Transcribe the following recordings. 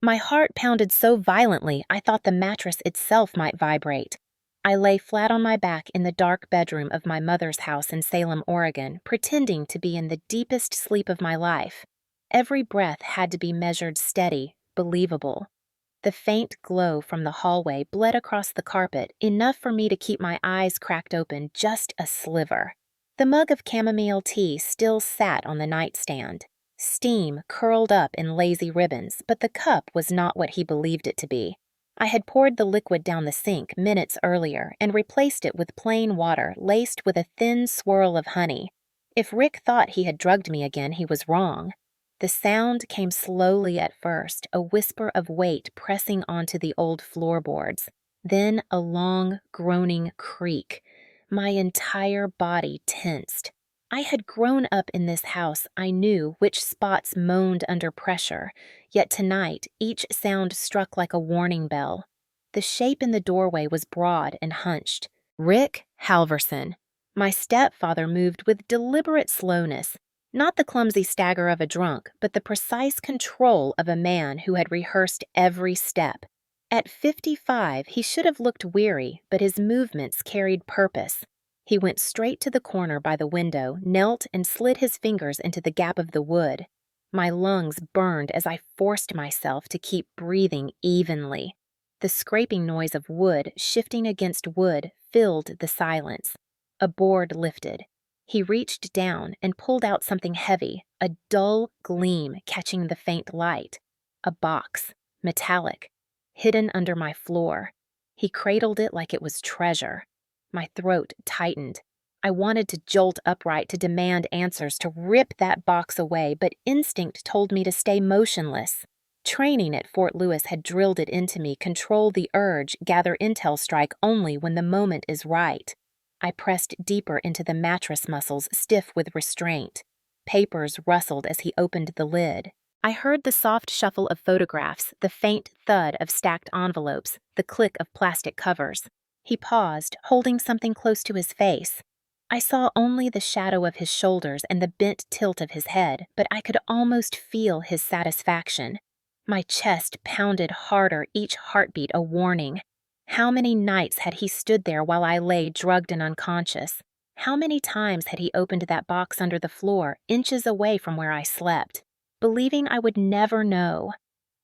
My heart pounded so violently I thought the mattress itself might vibrate. I lay flat on my back in the dark bedroom of my mother's house in Salem, Oregon, pretending to be in the deepest sleep of my life. Every breath had to be measured steady, believable. The faint glow from the hallway bled across the carpet, enough for me to keep my eyes cracked open just a sliver. The mug of chamomile tea still sat on the nightstand. Steam curled up in lazy ribbons, but the cup was not what he believed it to be. I had poured the liquid down the sink minutes earlier and replaced it with plain water laced with a thin swirl of honey. If Rick thought he had drugged me again, he was wrong. The sound came slowly at first, a whisper of weight pressing onto the old floorboards. Then a long, groaning creak. My entire body tensed. I had grown up in this house. I knew which spots moaned under pressure, yet tonight each sound struck like a warning bell. The shape in the doorway was broad and hunched. Rick Halverson. My stepfather moved with deliberate slowness, not the clumsy stagger of a drunk, but the precise control of a man who had rehearsed every step. At 55, he should have looked weary, but his movements carried purpose. He went straight to the corner by the window, knelt and slid his fingers into the gap of the wood. My lungs burned as I forced myself to keep breathing evenly. The scraping noise of wood shifting against wood filled the silence. A board lifted. He reached down and pulled out something heavy, a dull gleam catching the faint light. A box, metallic, hidden under my floor. He cradled it like it was treasure. My throat tightened. I wanted to jolt upright, to demand answers, to rip that box away, but instinct told me to stay motionless. Training at Fort Lewis had drilled it into me: control the urge, gather intel, strike only when the moment is right. I pressed deeper into the mattress muscles, stiff with restraint. Papers rustled as he opened the lid. I heard the soft shuffle of photographs, the faint thud of stacked envelopes, the click of plastic covers. He paused, holding something close to his face. I saw only the shadow of his shoulders and the bent tilt of his head, but I could almost feel his satisfaction. My chest pounded harder, each heartbeat a warning. How many nights had he stood there while I lay drugged and unconscious? How many times had he opened that box under the floor, inches away from where I slept, believing I would never know?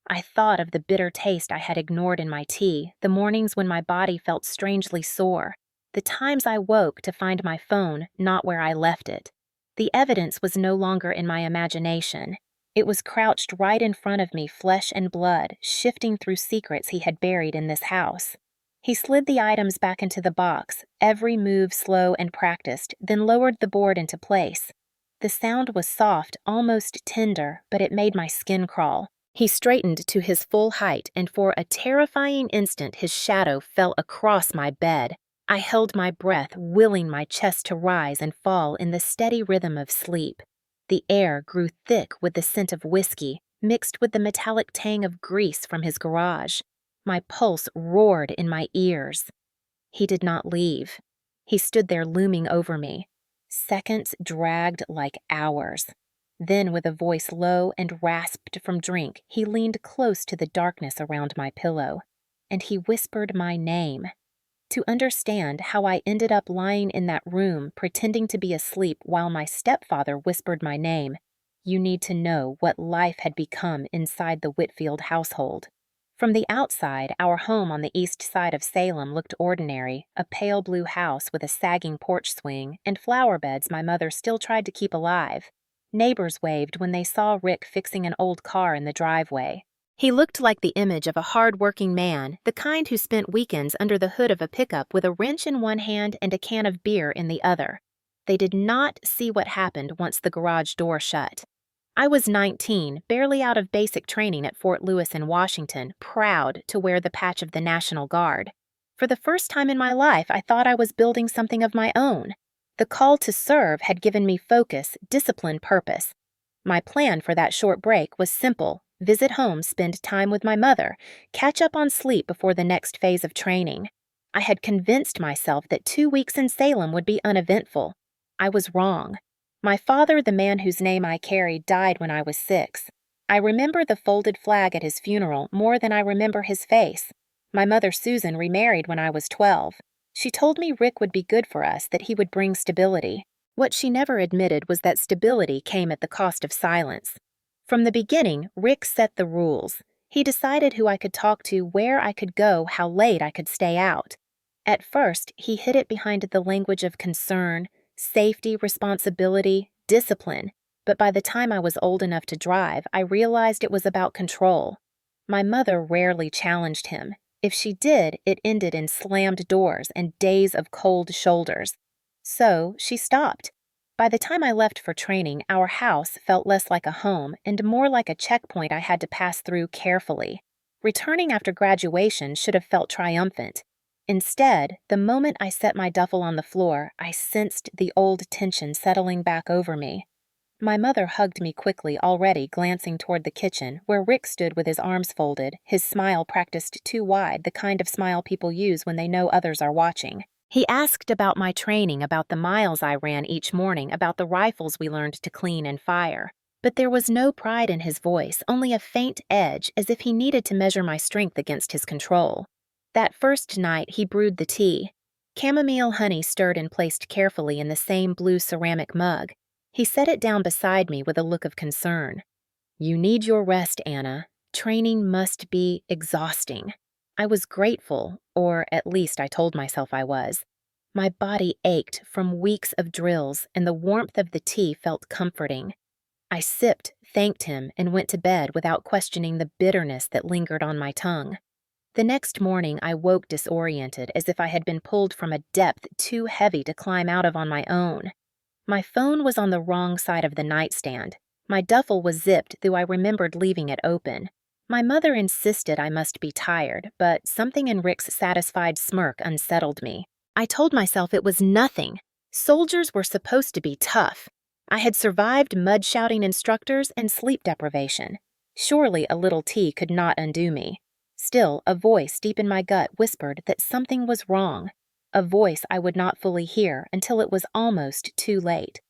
I thought of the bitter taste I had ignored in my tea, the mornings when my body felt strangely sore, the times I woke to find my phone not where I left it. The evidence was no longer in my imagination. It was crouched right in front of me, flesh and blood, shifting through secrets he had buried in this house. He slid the items back into the box, every move slow and practiced, then lowered the board into place. The sound was soft, almost tender, but it made my skin crawl. He straightened to his full height, and for a terrifying instant his shadow fell across my bed. I held my breath, willing my chest to rise and fall in the steady rhythm of sleep. The air grew thick with the scent of whiskey, mixed with the metallic tang of grease from his garage. My pulse roared in my ears. He did not leave. He stood there looming over me. Seconds dragged like hours. Then, with a voice low and rasped from drink, he leaned close to the darkness around my pillow, and he whispered my name. To understand how I ended up lying in that room, pretending to be asleep while my stepfather whispered my name, you need to know what life had become inside the Whitfield household. From the outside, our home on the east side of Salem looked ordinary, a pale blue house with a sagging porch swing and flower beds my mother still tried to keep alive. Neighbors waved when they saw Rick fixing an old car in the driveway. He looked like the image of a hard-working man, the kind who spent weekends under the hood of a pickup with a wrench in one hand and a can of beer in the other. They did not see what happened once the garage door shut. I was 19, barely out of basic training at Fort Lewis in Washington, proud to wear the patch of the National Guard. For the first time in my life, I thought I was building something of my own. The call to serve had given me focus, discipline, purpose. My plan for that short break was simple: visit home, spend time with my mother, catch up on sleep before the next phase of training. I had convinced myself that 2 weeks in Salem would be uneventful. I was wrong. My father, the man whose name I carried, died when I was 6. I remember the folded flag at his funeral more than I remember his face. My mother Susan remarried when I was 12. She told me Rick would be good for us, that he would bring stability. What she never admitted was that stability came at the cost of silence. From the beginning, Rick set the rules. He decided who I could talk to, where I could go, how late I could stay out. At first, he hid it behind the language of concern, safety, responsibility, discipline. But by the time I was old enough to drive, I realized it was about control. My mother rarely challenged him. If she did, it ended in slammed doors and days of cold shoulders. So she stopped. By the time I left for training, our house felt less like a home and more like a checkpoint I had to pass through carefully. Returning after graduation should have felt triumphant. Instead, the moment I set my duffel on the floor, I sensed the old tension settling back over me. My mother hugged me quickly, already glancing toward the kitchen, where Rick stood with his arms folded, his smile practiced too wide, the kind of smile people use when they know others are watching. He asked about my training, about the miles I ran each morning, about the rifles we learned to clean and fire. But there was no pride in his voice, only a faint edge, as if he needed to measure my strength against his control. That first night, he brewed the tea. Chamomile honey stirred and placed carefully in the same blue ceramic mug. He set it down beside me with a look of concern. "You need your rest, Anna. Training must be exhausting." I was grateful, or at least I told myself I was. My body ached from weeks of drills, and the warmth of the tea felt comforting. I sipped, thanked him, and went to bed without questioning the bitterness that lingered on my tongue. The next morning, I woke disoriented, as if I had been pulled from a depth too heavy to climb out of on my own. My phone was on the wrong side of the nightstand. My duffel was zipped, though I remembered leaving it open. My mother insisted I must be tired, but something in Rick's satisfied smirk unsettled me. I told myself it was nothing. Soldiers were supposed to be tough. I had survived mud-shouting instructors and sleep deprivation. Surely a little tea could not undo me. Still, a voice deep in my gut whispered that something was wrong. A voice I would not fully hear until it was almost too late.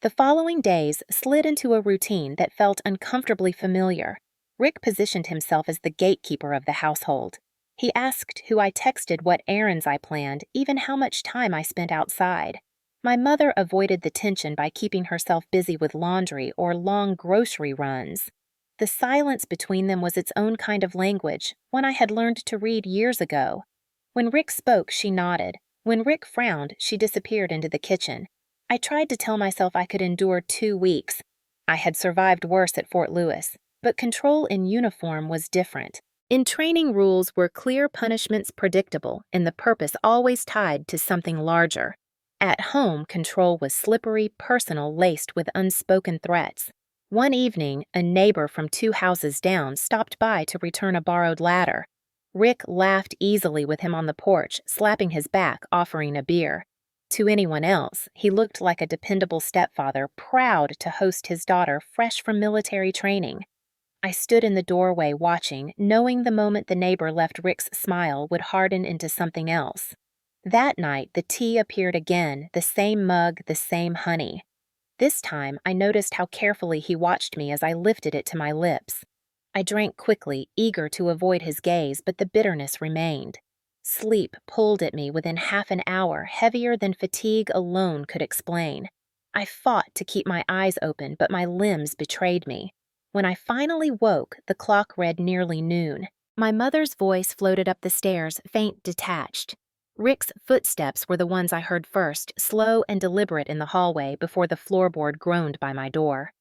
The following days slid into a routine that felt uncomfortably familiar. Rick positioned himself as the gatekeeper of the household. He asked who I texted, what errands I planned, even how much time I spent outside. My mother avoided the tension by keeping herself busy with laundry or long grocery runs. The silence between them was its own kind of language, one I had learned to read years ago. When Rick spoke, she nodded. When Rick frowned, she disappeared into the kitchen. I tried to tell myself I could endure 2 weeks. I had survived worse at Fort Lewis, but control in uniform was different. In training, rules were clear, punishments predictable, and the purpose always tied to something larger. At home, control was slippery, personal, laced with unspoken threats. One evening, a neighbor from 2 houses down stopped by to return a borrowed ladder. Rick laughed easily with him on the porch, slapping his back, offering a beer. To anyone else, he looked like a dependable stepfather, proud to host his daughter fresh from military training. I stood in the doorway watching, knowing the moment the neighbor left Rick's smile would harden into something else. That night, the tea appeared again, the same mug, the same honey. This time, I noticed how carefully he watched me as I lifted it to my lips. I drank quickly, eager to avoid his gaze, but the bitterness remained. Sleep pulled at me within half an hour, heavier than fatigue alone could explain. I fought to keep my eyes open, but my limbs betrayed me. When I finally woke, the clock read nearly noon. My mother's voice floated up the stairs, faint, detached. Rick's footsteps were the ones I heard first, slow and deliberate in the hallway before the floorboard groaned by my door.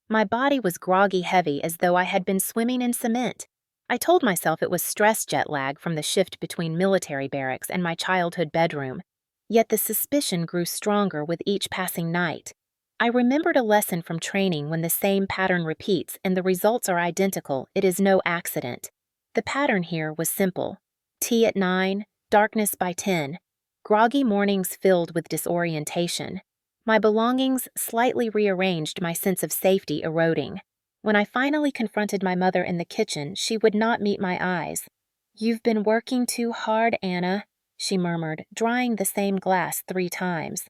My body was groggy heavy, as though I had been swimming in cement. I told myself it was stress jet lag from the shift between military barracks and my childhood bedroom. Yet the suspicion grew stronger with each passing night. I remembered a lesson from training: when the same pattern repeats and the results are identical, it is no accident. The pattern here was simple. Tea at 9, darkness by 10, groggy mornings filled with disorientation. My belongings slightly rearranged, my sense of safety eroding. When I finally confronted my mother in the kitchen, she would not meet my eyes. "You've been working too hard, Anna," she murmured, drying the same glass 3 times.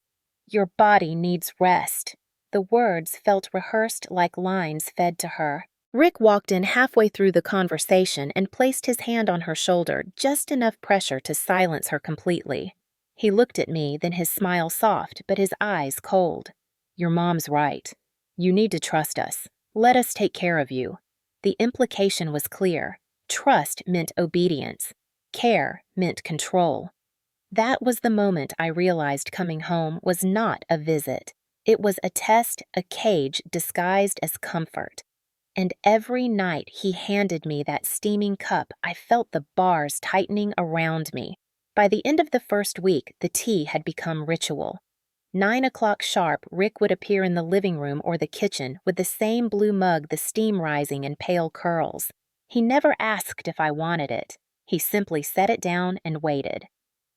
"Your body needs rest." The words felt rehearsed like lines fed to her. Rick walked in halfway through the conversation and placed his hand on her shoulder, just enough pressure to silence her completely. He looked at me, then his smile soft, but his eyes cold. "Your mom's right. You need to trust us. Let us take care of you." The implication was clear. Trust meant obedience. Care meant control. That was the moment I realized coming home was not a visit. It was a test, a cage disguised as comfort. And every night he handed me that steaming cup, I felt the bars tightening around me. By the end of the first week, the tea had become ritual. 9 o'clock sharp, Rick would appear in the living room or the kitchen with the same blue mug, the steam rising in pale curls. He never asked if I wanted it. He simply set it down and waited.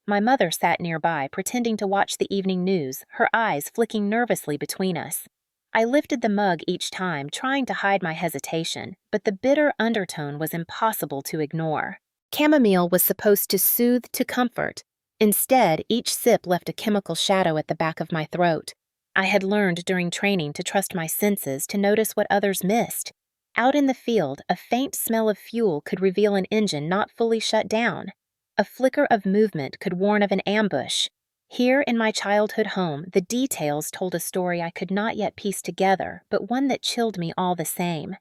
My mother sat nearby, pretending to watch the evening news, her eyes flicking nervously between us. I lifted the mug each time, trying to hide my hesitation, but the bitter undertone was impossible to ignore. Chamomile was supposed to soothe, to comfort. Instead, each sip left a chemical shadow at the back of my throat. I had learned during training to trust my senses to notice what others missed. Out in the field, a faint smell of fuel could reveal an engine not fully shut down. A flicker of movement could warn of an ambush. Here in my childhood home, the details told a story I could not yet piece together, but one that chilled me all the same.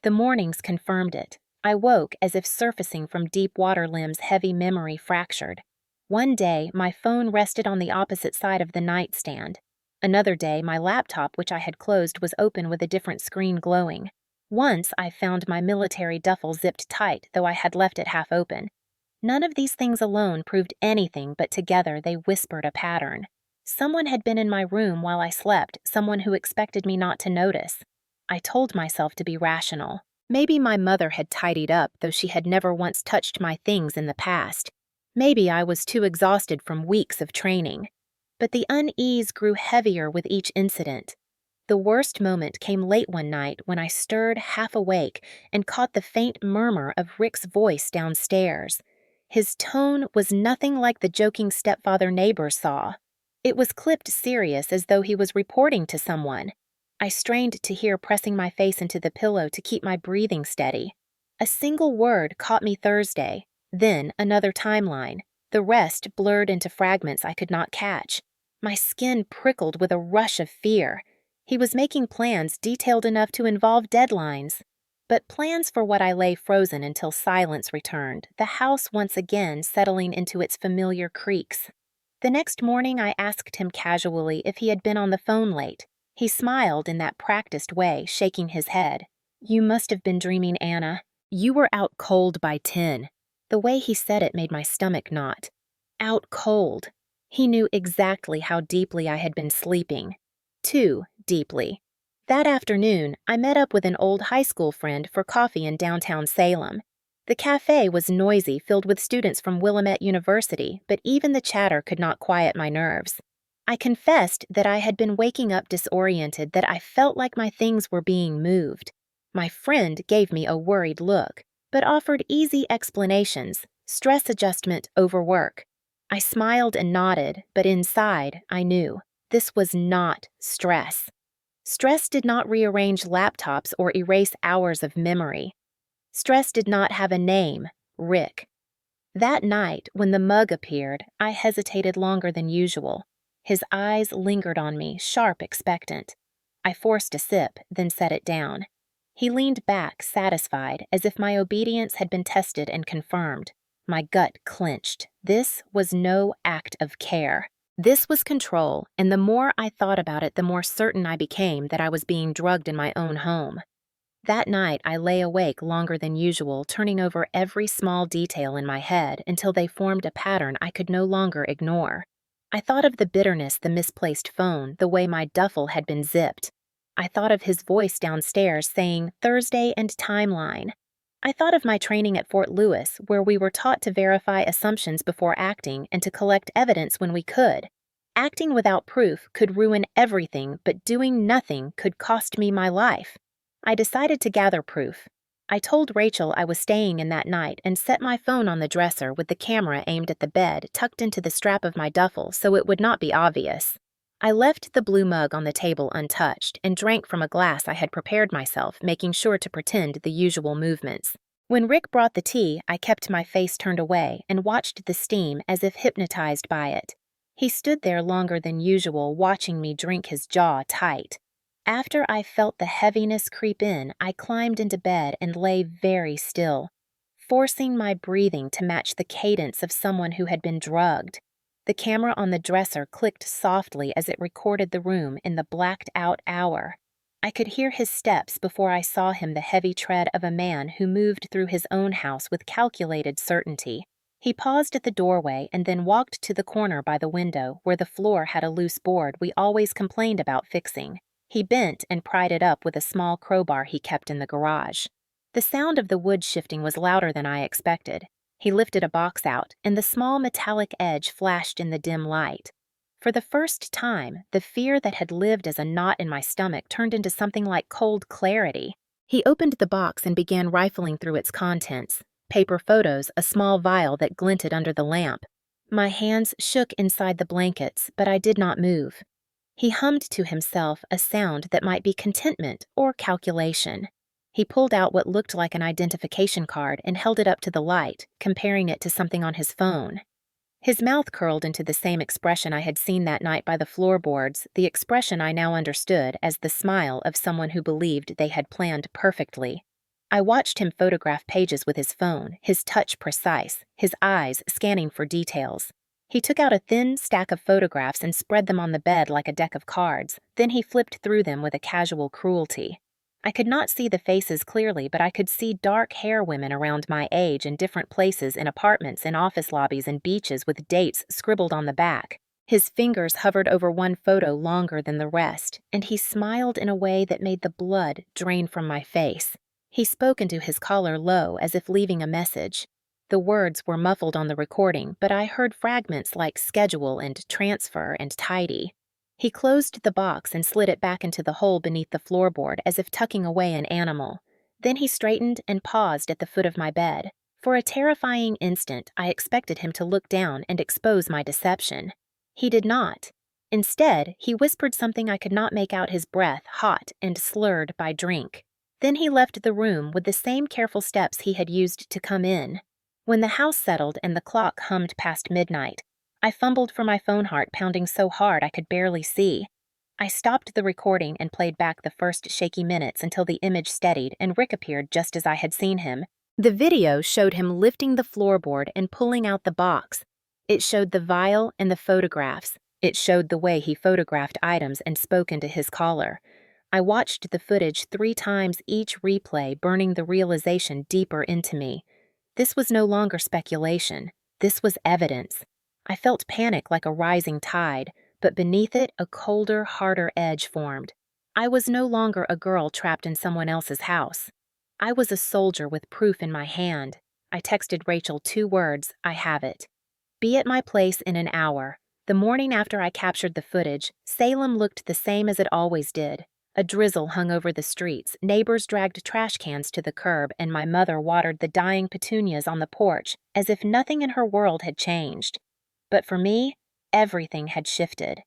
The mornings confirmed it. I woke as if surfacing from deep water limbs, heavy memory fractured. One day, my phone rested on the opposite side of the nightstand. Another day, my laptop, which I had closed, was open with a different screen glowing. Once, I found my military duffel zipped tight, though I had left it half open. None of these things alone proved anything, but together they whispered a pattern. Someone had been in my room while I slept, someone who expected me not to notice. I told myself to be rational. Maybe my mother had tidied up, though she had never once touched my things in the past. Maybe I was too exhausted from weeks of training. But the unease grew heavier with each incident. The worst moment came late one night when I stirred half awake and caught the faint murmur of Rick's voice downstairs. His tone was nothing like the joking stepfather neighbors saw. It was clipped serious, as though he was reporting to someone. I strained to hear, pressing my face into the pillow to keep my breathing steady. A single word caught me Thursday, then another timeline. The rest blurred into fragments I could not catch. My skin prickled with a rush of fear. He was making plans detailed enough to involve deadlines. But plans for what I lay frozen until silence returned, the house once again settling into its familiar creaks. The next morning I asked him casually if he had been on the phone late. He smiled in that practiced way, shaking his head. "You must have been dreaming, Anna. You were out cold by 10. The way he said it made my stomach knot. Out cold. He knew exactly how deeply I had been sleeping. Too deeply. That afternoon, I met up with an old high school friend for coffee in downtown Salem. The cafe was noisy, filled with students from Willamette University, but even the chatter could not quiet my nerves. I confessed that I had been waking up disoriented, that I felt like my things were being moved. My friend gave me a worried look, but offered easy explanations: stress adjustment, overwork. I smiled and nodded, but inside, I knew this was not stress. Stress did not rearrange laptops or erase hours of memory. Stress did not have a name: Rick. That night, when the mug appeared, I hesitated longer than usual. His eyes lingered on me, sharp, expectant. I forced a sip, then set it down. He leaned back, satisfied, as if my obedience had been tested and confirmed. My gut clenched. This was no act of care. This was control, and the more I thought about it, the more certain I became that I was being drugged in my own home. That night, I lay awake longer than usual, turning over every small detail in my head until they formed a pattern I could no longer ignore. I thought of the bitterness, the misplaced phone, the way my duffel had been zipped. I thought of his voice downstairs saying Thursday and timeline. I thought of my training at Fort Lewis, where we were taught to verify assumptions before acting and to collect evidence when we could. Acting without proof could ruin everything, but doing nothing could cost me my life. I decided to gather proof. I told Rachel I was staying in that night and set my phone on the dresser with the camera aimed at the bed, tucked into the strap of my duffel so it would not be obvious. I left the blue mug on the table untouched and drank from a glass I had prepared myself, making sure to pretend the usual movements. When Rick brought the tea, I kept my face turned away and watched the steam as if hypnotized by it. He stood there longer than usual, watching me drink, his jaw tight. After I felt the heaviness creep in, I climbed into bed and lay very still, forcing my breathing to match the cadence of someone who had been drugged. The camera on the dresser clicked softly as it recorded the room in the blacked-out hour. I could hear his steps before I saw him, the heavy tread of a man who moved through his own house with calculated certainty. He paused at the doorway and then walked to the corner by the window where the floor had a loose board we always complained about fixing. He bent and pried it up with a small crowbar he kept in the garage. The sound of the wood shifting was louder than I expected. He lifted a box out, and the small metallic edge flashed in the dim light. For the first time, the fear that had lived as a knot in my stomach turned into something like cold clarity. He opened the box and began rifling through its contents. Paper photos, a small vial that glinted under the lamp. My hands shook inside the blankets, but I did not move. He hummed to himself a sound that might be contentment or calculation. He pulled out what looked like an identification card and held it up to the light, comparing it to something on his phone. His mouth curled into the same expression I had seen that night by the floorboards, the expression I now understood as the smile of someone who believed they had planned perfectly. I watched him photograph pages with his phone, his touch precise, his eyes scanning for details. He took out a thin stack of photographs and spread them on the bed like a deck of cards. Then he flipped through them with a casual cruelty. I could not see the faces clearly, but I could see dark hair women around my age in different places, in apartments, in office lobbies, and beaches with dates scribbled on the back. His fingers hovered over one photo longer than the rest, and he smiled in a way that made the blood drain from my face. He spoke into his collar low, as if leaving a message. The words were muffled on the recording, but I heard fragments like schedule and transfer and tidy. He closed the box and slid it back into the hole beneath the floorboard as if tucking away an animal. Then he straightened and paused at the foot of my bed. For a terrifying instant, I expected him to look down and expose my deception. He did not. Instead, he whispered something I could not make out, his breath hot and slurred by drink. Then he left the room with the same careful steps he had used to come in. When the house settled and the clock hummed past midnight, I fumbled for my phone, heart pounding so hard I could barely see. I stopped the recording and played back the first shaky minutes until the image steadied and Rick appeared just as I had seen him. The video showed him lifting the floorboard and pulling out the box. It showed the vial and the photographs. It showed the way he photographed items and spoke into his collar. I watched the footage 3 times, each replay burning the realization deeper into me. This was no longer speculation. This was evidence. I felt panic like a rising tide, but beneath it a colder, harder edge formed. I was no longer a girl trapped in someone else's house. I was a soldier with proof in my hand. I texted Rachel 2 words, "I have it." Be at my place in an hour. The morning after I captured the footage, Salem looked the same as it always did. A drizzle hung over the streets, neighbors dragged trash cans to the curb, and my mother watered the dying petunias on the porch as if nothing in her world had changed. But for me, everything had shifted.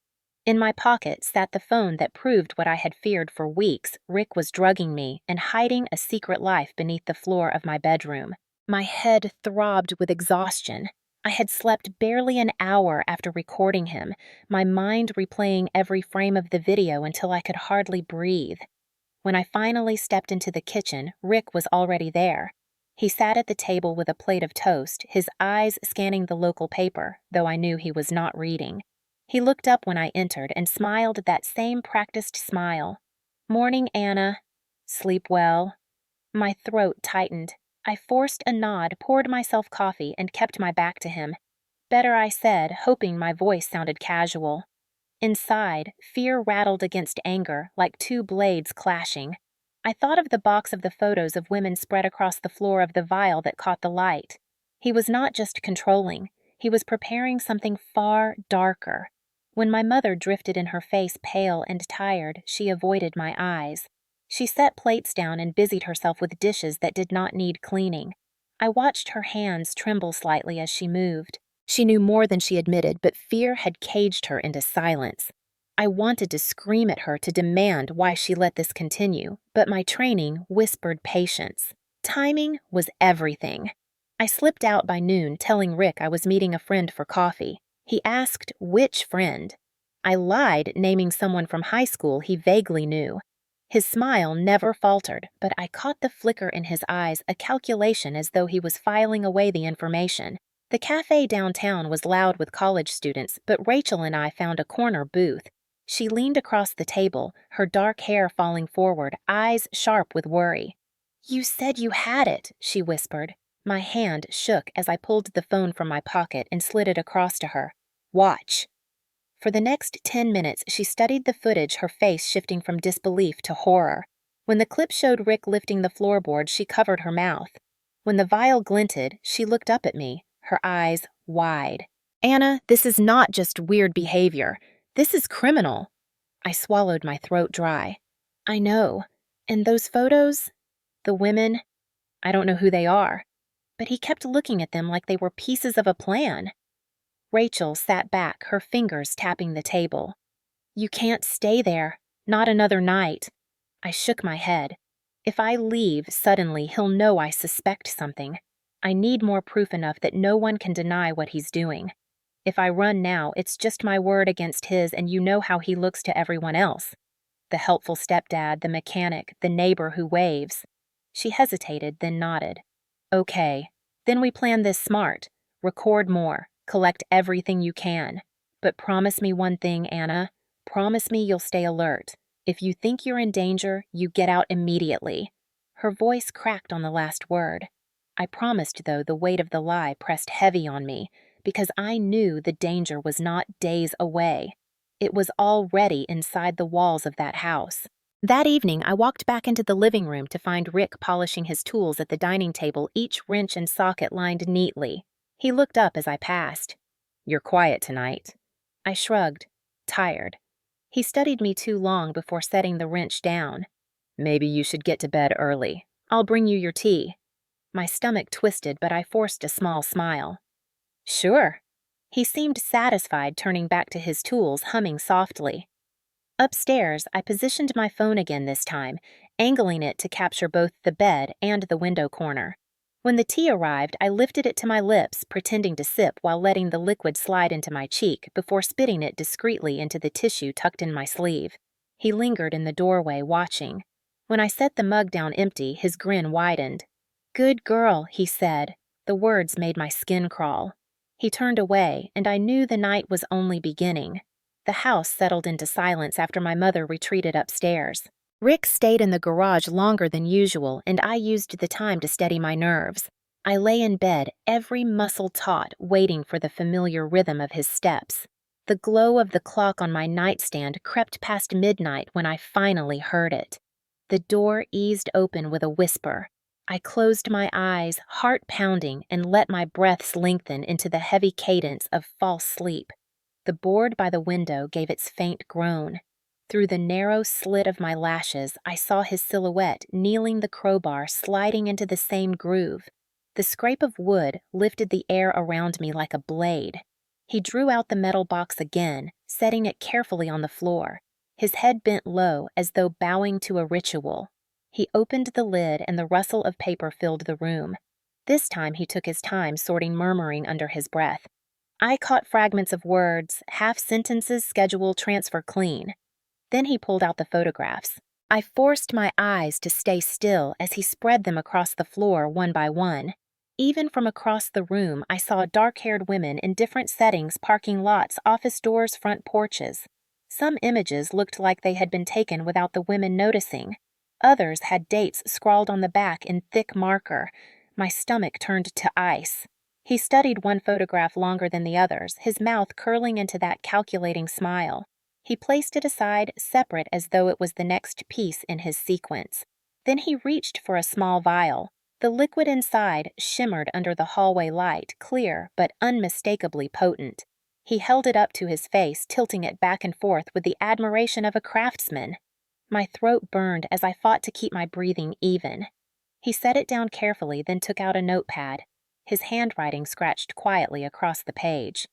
In my pocket sat the phone that proved what I had feared for weeks. Rick was drugging me and hiding a secret life beneath the floor of my bedroom. My head throbbed with exhaustion. I had slept barely an hour after recording him, my mind replaying every frame of the video until I could hardly breathe. When I finally stepped into the kitchen, Rick was already there. He sat at the table with a plate of toast, his eyes scanning the local paper, though I knew he was not reading. He looked up when I entered and smiled that same practiced smile. "Morning, Anna. Sleep well?" My throat tightened. I forced a nod, poured myself coffee, and kept my back to him. "Better," I said, hoping my voice sounded casual. Inside, fear rattled against anger, like 2 blades clashing. I thought of the box of the photos of women spread across the floor of the vial that caught the light. He was not just controlling. He was preparing something far darker. When my mother drifted in her face, pale and tired, she avoided my eyes. She set plates down and busied herself with dishes that did not need cleaning. I watched her hands tremble slightly as she moved. She knew more than she admitted, but fear had caged her into silence. I wanted to scream at her to demand why she let this continue, but my training whispered patience. Timing was everything. I slipped out by noon telling Rick I was meeting a friend for coffee. He asked which friend. I lied, naming someone from high school he vaguely knew. His smile never faltered, but I caught the flicker in his eyes, a calculation as though he was filing away the information. The cafe downtown was loud with college students, but Rachel and I found a corner booth. She leaned across the table, her dark hair falling forward, eyes sharp with worry. "You said you had it," she whispered. My hand shook as I pulled the phone from my pocket and slid it across to her. "Watch." For the next 10 minutes, she studied the footage, her face shifting from disbelief to horror. When the clip showed Rick lifting the floorboard, she covered her mouth. When the vial glinted, she looked up at me, her eyes wide. "Anna, this is not just weird behavior. This is criminal." I swallowed, my throat dry. "I know. And those photos? The women? I don't know who they are." But he kept looking at them like they were pieces of a plan. Rachel sat back, her fingers tapping the table. "You can't stay there. Not another night." I shook my head. If I leave suddenly, he'll know I suspect something. I need more proof enough that no one can deny what he's doing. If I run now, it's just my word against his, and you know how he looks to everyone else. The helpful stepdad, the mechanic, the neighbor who waves. She hesitated, then nodded. "Okay, then we plan this smart. Record more. Collect everything you can. But promise me one thing, Anna. Promise me you'll stay alert. If you think you're in danger, you get out immediately." Her voice cracked on the last word. I promised, though the weight of the lie pressed heavy on me, because I knew the danger was not days away. It was already inside the walls of that house. That evening, I walked back into the living room to find Rick polishing his tools at the dining table, each wrench and socket lined neatly. He looked up as I passed. "You're quiet tonight." I shrugged, tired. He studied me too long before setting the wrench down. "Maybe you should get to bed early. I'll bring you your tea." My stomach twisted, but I forced a small smile. "Sure." He seemed satisfied, turning back to his tools, humming softly. Upstairs, I positioned my phone again this time, angling it to capture both the bed and the window corner. When the tea arrived, I lifted it to my lips, pretending to sip while letting the liquid slide into my cheek before spitting it discreetly into the tissue tucked in my sleeve. He lingered in the doorway, watching. When I set the mug down empty, his grin widened. "Good girl," he said. The words made my skin crawl. He turned away, and I knew the night was only beginning. The house settled into silence after my mother retreated upstairs. Rick stayed in the garage longer than usual, and I used the time to steady my nerves. I lay in bed, every muscle taut, waiting for the familiar rhythm of his steps. The glow of the clock on my nightstand crept past midnight when I finally heard it. The door eased open with a whisper. I closed my eyes, heart pounding, and let my breaths lengthen into the heavy cadence of false sleep. The board by the window gave its faint groan. Through the narrow slit of my lashes, I saw his silhouette kneeling the crowbar, sliding into the same groove. The scrape of wood lifted the air around me like a blade. He drew out the metal box again, setting it carefully on the floor. His head bent low, as though bowing to a ritual. He opened the lid, and the rustle of paper filled the room. This time he took his time, sorting murmuring under his breath. I caught fragments of words, half sentences, schedule, transfer clean. Then he pulled out the photographs. I forced my eyes to stay still as he spread them across the floor one by one. Even from across the room, I saw dark-haired women in different settings, parking lots, office doors, front porches. Some images looked like they had been taken without the women noticing. Others had dates scrawled on the back in thick marker. My stomach turned to ice. He studied one photograph longer than the others, his mouth curling into that calculating smile. He placed it aside, separate as though it was the next piece in his sequence. Then he reached for a small vial. The liquid inside shimmered under the hallway light, clear but unmistakably potent. He held it up to his face, tilting it back and forth with the admiration of a craftsman. My throat burned as I fought to keep my breathing even. He set it down carefully, then took out a notepad. His handwriting scratched quietly across the page.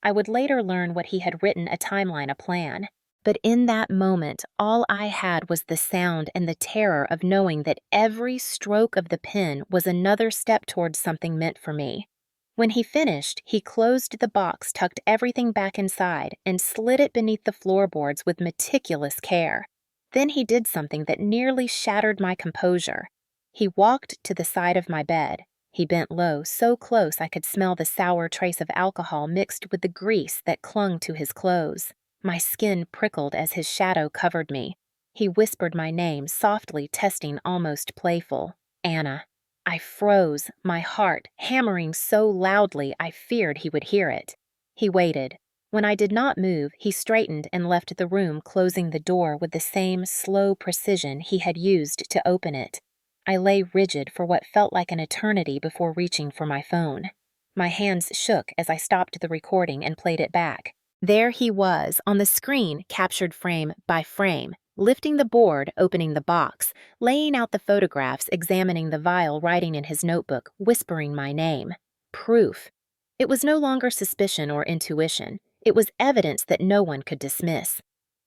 I would later learn what he had written, a timeline, a plan. But in that moment, all I had was the sound and the terror of knowing that every stroke of the pen was another step towards something meant for me. When he finished, he closed the box, tucked everything back inside, and slid it beneath the floorboards with meticulous care. Then he did something that nearly shattered my composure. He walked to the side of my bed. He bent low, so close I could smell the sour trace of alcohol mixed with the grease that clung to his clothes. My skin prickled as his shadow covered me. He whispered my name, softly, testing, almost playful. Anna. I froze, my heart hammering so loudly I feared he would hear it. He waited. When I did not move, he straightened and left the room, closing the door with the same slow precision he had used to open it. I lay rigid for what felt like an eternity before reaching for my phone. My hands shook as I stopped the recording and played it back. There he was, on the screen, captured frame by frame, lifting the board, opening the box, laying out the photographs, examining the vial, writing in his notebook, whispering my name. Proof. It was no longer suspicion or intuition. It was evidence that no one could dismiss.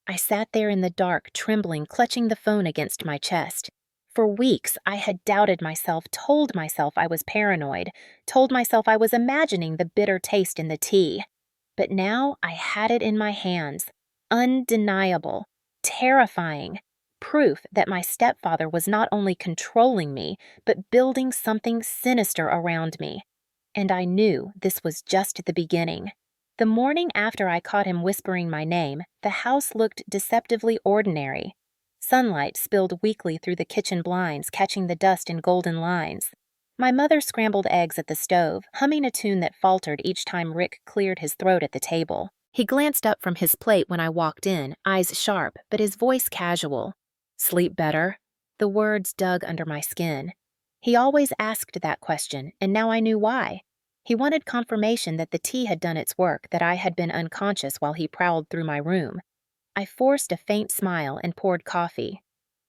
I sat there in the dark, trembling, clutching the phone against my chest. For weeks, I had doubted myself, told myself I was paranoid, told myself I was imagining the bitter taste in the tea. But now I had it in my hands. Undeniable. Terrifying. Proof that my stepfather was not only controlling me, but building something sinister around me. And I knew this was just the beginning. The morning after I caught him whispering my name, the house looked deceptively ordinary. Sunlight spilled weakly through the kitchen blinds, catching the dust in golden lines. My mother scrambled eggs at the stove, humming a tune that faltered each time Rick cleared his throat at the table. He glanced up from his plate when I walked in, eyes sharp, but his voice casual. Sleep better? The words dug under my skin. He always asked that question, and now I knew why. He wanted confirmation that the tea had done its work, that I had been unconscious while he prowled through my room. I forced a faint smile and poured coffee.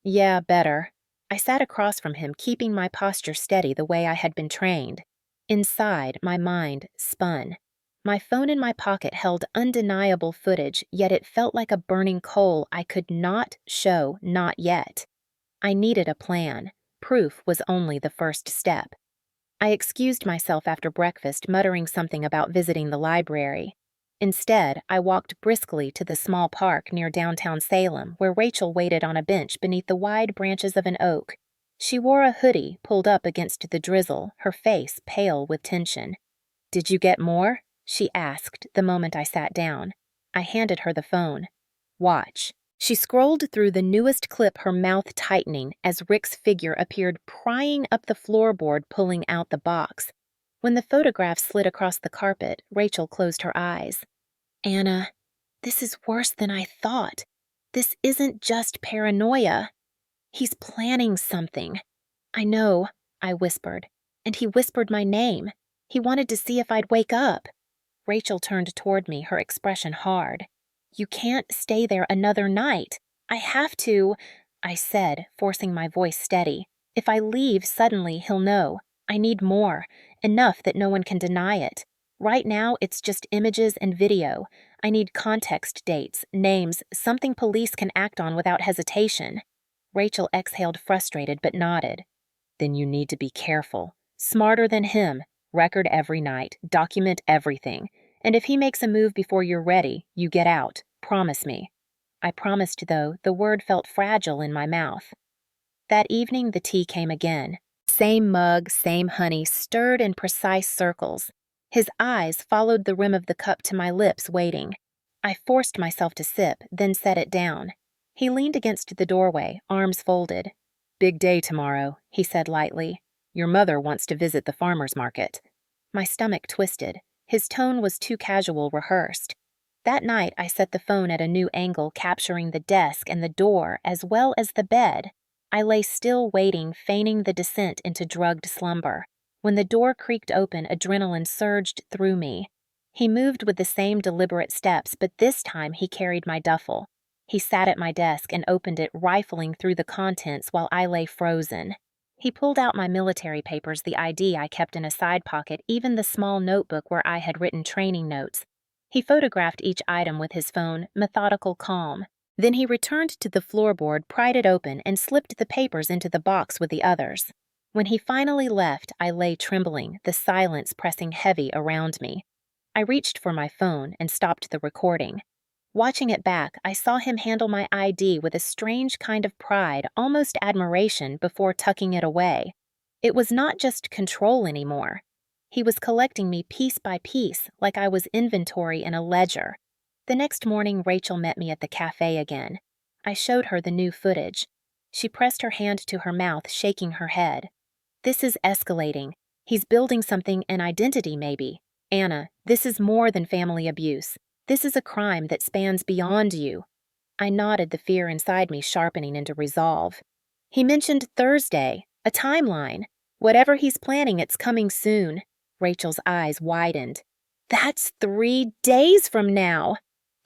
Yeah, better. I sat across from him, keeping my posture steady the way I had been trained. Inside, my mind spun. My phone in my pocket held undeniable footage, yet it felt like a burning coal I could not show, not yet. I needed a plan. Proof was only the first step. I excused myself after breakfast, muttering something about visiting the library. Instead, I walked briskly to the small park near downtown Salem, where Rachel waited on a bench beneath the wide branches of an oak. She wore a hoodie pulled up against the drizzle, her face pale with tension. "Did you get more?" she asked the moment I sat down. I handed her the phone. "Watch." She scrolled through the newest clip, her mouth tightening as Rick's figure appeared prying up the floorboard, pulling out the box. When the photograph slid across the carpet, Rachel closed her eyes. "Anna, this is worse than I thought. This isn't just paranoia. He's planning something." "I know," I whispered, and he whispered my name. He wanted to see if I'd wake up. Rachel turned toward me, her expression hard. "You can't stay there another night. I have to," I said, forcing my voice steady. "If I leave suddenly, he'll know. I need more, enough that no one can deny it. Right now, it's just images and video. I need context, dates, names, something police can act on without hesitation." Rachel exhaled, frustrated, but nodded. "Then you need to be careful. Smarter than him. Record every night. Document everything. And if he makes a move before you're ready, you get out. Promise me." I promised, though the word felt fragile in my mouth. That evening, the tea came again. Same mug, same honey, stirred in precise circles. His eyes followed the rim of the cup to my lips, waiting. I forced myself to sip, then set it down. He leaned against the doorway, arms folded. "Big day tomorrow," he said lightly. "Your mother wants to visit the farmer's market." My stomach twisted. His tone was too casual, rehearsed. That night, I set the phone at a new angle, capturing the desk and the door, as well as the bed. I lay still, waiting, feigning the descent into drugged slumber. When the door creaked open, adrenaline surged through me. He moved with the same deliberate steps, but this time he carried my duffel. He sat at my desk and opened it, rifling through the contents while I lay frozen. He pulled out my military papers, the ID I kept in a side pocket, even the small notebook where I had written training notes. He photographed each item with his phone, methodical calm. Then he returned to the floorboard, pried it open, and slipped the papers into the box with the others. When he finally left, I lay trembling, the silence pressing heavy around me. I reached for my phone and stopped the recording. Watching it back, I saw him handle my ID with a strange kind of pride, almost admiration, before tucking it away. It was not just control anymore. He was collecting me piece by piece, like I was inventory in a ledger. The next morning, Rachel met me at the cafe again. I showed her the new footage. She pressed her hand to her mouth, shaking her head. This is escalating. He's building something, an identity maybe. Anna, this is more than family abuse. This is a crime that spans beyond you. I nodded, the fear inside me sharpening into resolve. He mentioned Thursday, a timeline. Whatever he's planning, it's coming soon. Rachel's eyes widened. That's 3 days from now.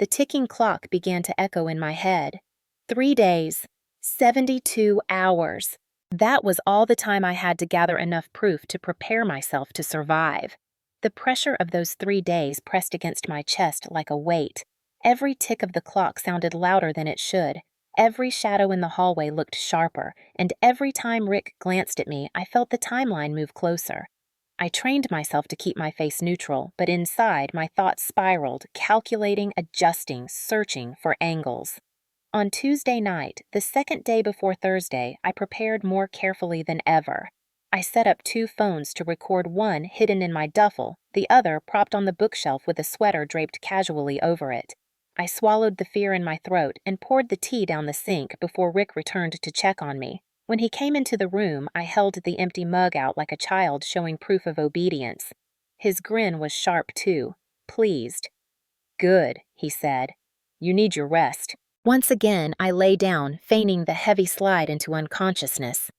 The ticking clock began to echo in my head. 3 days, 72 hours. That was all the time I had to gather enough proof to prepare myself to survive. The pressure of those 3 days pressed against my chest like a weight. Every tick of the clock sounded louder than it should. Every shadow in the hallway looked sharper, and every time Rick glanced at me, I felt the timeline move closer. I trained myself to keep my face neutral, but inside, my thoughts spiraled, calculating, adjusting, searching for angles. On Tuesday night, the second day before Thursday, I prepared more carefully than ever. I set up 2 phones to record, one hidden in my duffel, the other propped on the bookshelf with a sweater draped casually over it. I swallowed the fear in my throat and poured the tea down the sink before Rick returned to check on me. When he came into the room, I held the empty mug out like a child showing proof of obedience. His grin was sharp too, pleased. Good, he said. You need your rest. Once again, I lay down, feigning the heavy slide into unconsciousness.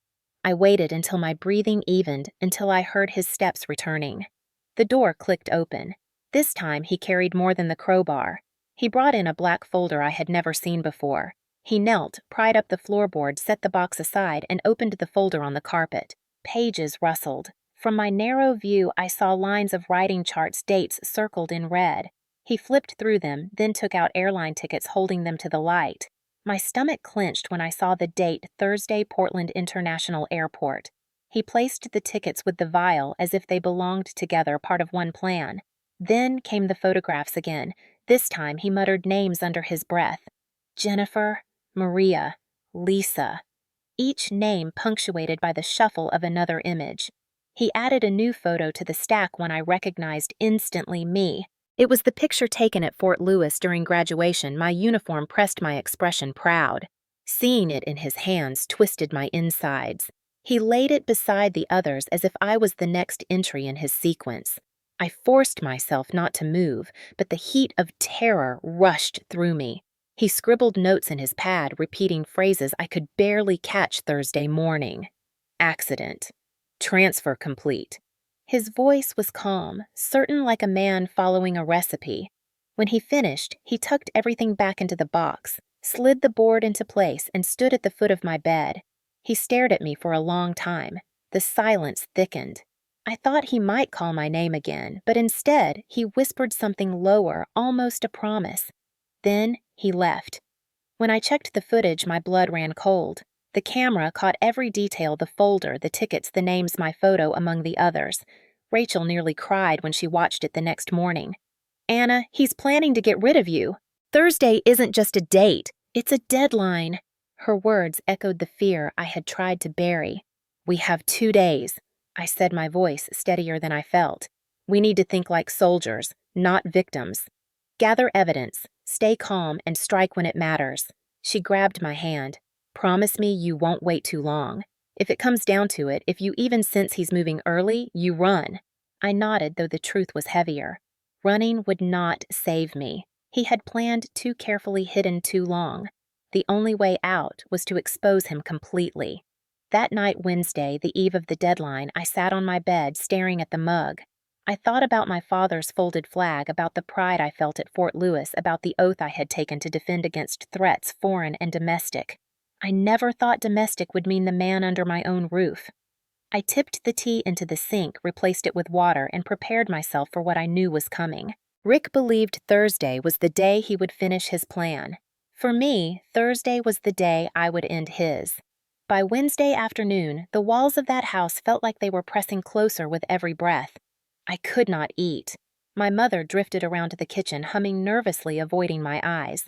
I waited until my breathing evened, until I heard his steps returning. The door clicked open. This time he carried more than the crowbar. He brought in a black folder I had never seen before. He knelt, pried up the floorboard, set the box aside, and opened the folder on the carpet. Pages rustled. From my narrow view, I saw lines of writing charts, dates circled in red. He flipped through them, then took out airline tickets, holding them to the light. My stomach clenched when I saw the date, Thursday, Portland International Airport. He placed the tickets with the vial as if they belonged together, part of one plan. Then came the photographs again. This time he muttered names under his breath. Jennifer, Maria, Lisa. Each name punctuated by the shuffle of another image. He added a new photo to the stack, one I recognized instantly, me. It was the picture taken at Fort Lewis during graduation. My uniform pressed my expression proud. Seeing it in his hands twisted my insides. He laid it beside the others as if I was the next entry in his sequence. I forced myself not to move, but the heat of terror rushed through me. He scribbled notes in his pad, repeating phrases I could barely catch. Thursday morning. Accident. Transfer complete. His voice was calm, certain, like a man following a recipe. When he finished, he tucked everything back into the box, slid the board into place, and stood at the foot of my bed. He stared at me for a long time. The silence thickened. I thought he might call my name again, but instead, he whispered something lower, almost a promise. Then he left. When I checked the footage, my blood ran cold. The camera caught every detail, the folder, the tickets, the names, my photo among the others. Rachel nearly cried when she watched it the next morning. Anna, he's planning to get rid of you. Thursday isn't just a date, it's a deadline. Her words echoed the fear I had tried to bury. We have 2 days, I said, my voice steadier than I felt. We need to think like soldiers, not victims. Gather evidence, stay calm, and strike when it matters. She grabbed my hand. Promise me you won't wait too long. If it comes down to it, if you even sense he's moving early, you run. I nodded, though the truth was heavier. Running would not save me. He had planned too carefully, hidden too long. The only way out was to expose him completely. That night, Wednesday, the eve of the deadline, I sat on my bed, staring at the mug. I thought about my father's folded flag, about the pride I felt at Fort Lewis, about the oath I had taken to defend against threats, foreign and domestic. I never thought domestic would mean the man under my own roof. I tipped the tea into the sink, replaced it with water, and prepared myself for what I knew was coming. Rick believed Thursday was the day he would finish his plan. For me, Thursday was the day I would end his. By Wednesday afternoon, the walls of that house felt like they were pressing closer with every breath. I could not eat. My mother drifted around the kitchen, humming nervously, avoiding my eyes.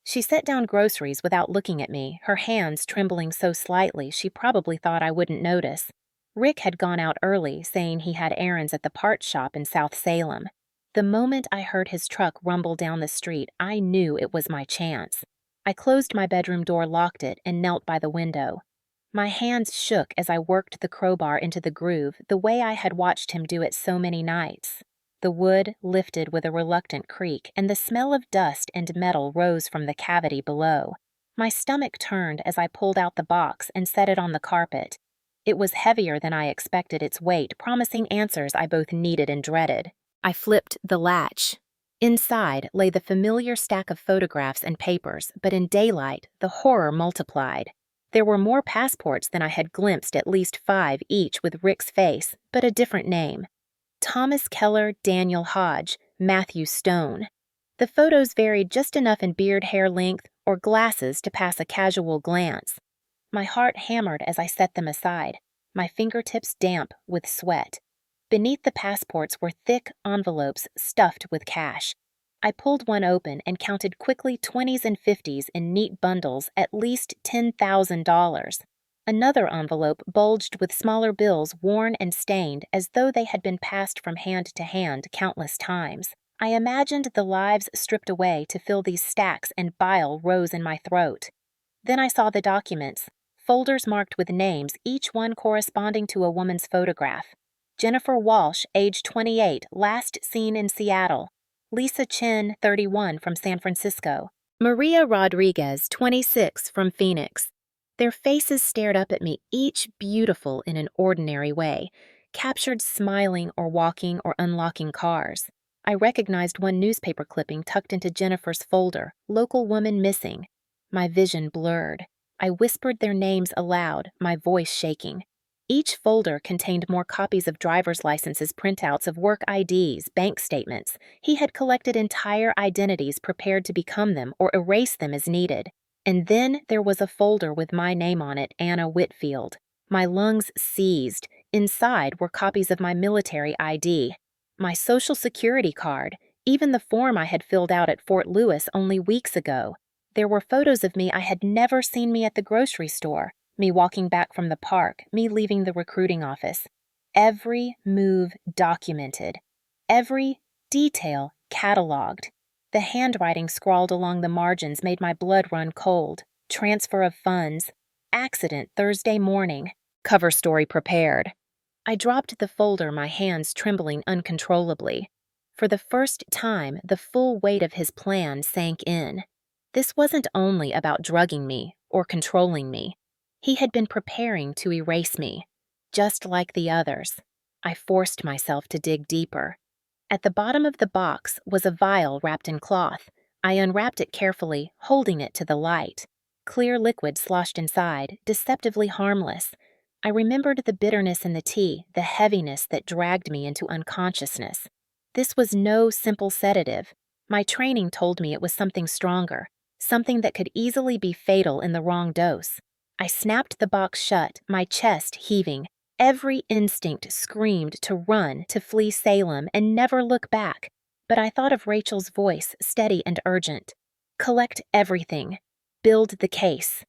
She set down groceries without looking at me, her hands trembling so slightly she probably thought I wouldn't notice. Rick had gone out early, saying he had errands at the parts shop in South Salem. The moment I heard his truck rumble down the street, I knew it was my chance. I closed my bedroom door, locked it, and knelt by the window. My hands shook as I worked the crowbar into the groove, the way I had watched him do it so many nights. The wood lifted with a reluctant creak, and the smell of dust and metal rose from the cavity below. My stomach turned as I pulled out the box and set it on the carpet. It was heavier than I expected its weight, promising answers I both needed and dreaded. I flipped the latch. Inside lay the familiar stack of photographs and papers, but in daylight, the horror multiplied. There were more passports than I had glimpsed, at least 5 each with Rick's face, but a different name. Thomas Keller, Daniel Hodge, Matthew Stone. The photos varied just enough in beard hair length or glasses to pass a casual glance. My heart hammered as I set them aside, my fingertips damp with sweat. Beneath the passports were thick envelopes stuffed with cash. I pulled one open and counted quickly 20s and 50s in neat bundles, at least $10,000. Another envelope bulged with smaller bills, worn and stained as though they had been passed from hand to hand countless times. I imagined the lives stripped away to fill these stacks, and bile rose in my throat. Then I saw the documents, folders marked with names, each one corresponding to a woman's photograph. Jennifer Walsh, age 28, last seen in Seattle. Lisa Chen, 31, from San Francisco. Maria Rodriguez, 26, from Phoenix. Their faces stared up at me, each beautiful in an ordinary way, captured smiling or walking or unlocking cars. I recognized one newspaper clipping tucked into Jennifer's folder, "Local woman missing." My vision blurred. I whispered their names aloud, my voice shaking. Each folder contained more copies of driver's licenses, printouts of work IDs, bank statements. He had collected entire identities, prepared to become them or erase them as needed. And then there was a folder with my name on it, Anna Whitfield. My lungs seized. Inside were copies of my military ID, my Social Security card, even the form I had filled out at Fort Lewis only weeks ago. There were photos of me I had never seen, me at the grocery store, me walking back from the park, me leaving the recruiting office. Every move documented, every detail cataloged. The handwriting scrawled along the margins made my blood run cold. Transfer of funds. Accident Thursday morning. Cover story prepared. I dropped the folder, my hands trembling uncontrollably. For the first time, the full weight of his plan sank in. This wasn't only about drugging me or controlling me. He had been preparing to erase me, just like the others. I forced myself to dig deeper. At the bottom of the box was a vial wrapped in cloth. I unwrapped it carefully, holding it to the light. Clear liquid sloshed inside, deceptively harmless. I remembered the bitterness in the tea, the heaviness that dragged me into unconsciousness. This was no simple sedative. My training told me it was something stronger, something that could easily be fatal in the wrong dose. I snapped the box shut, my chest heaving. Every instinct screamed to run, to flee Salem, and never look back. But I thought of Rachel's voice, steady and urgent. Collect everything. Build the case.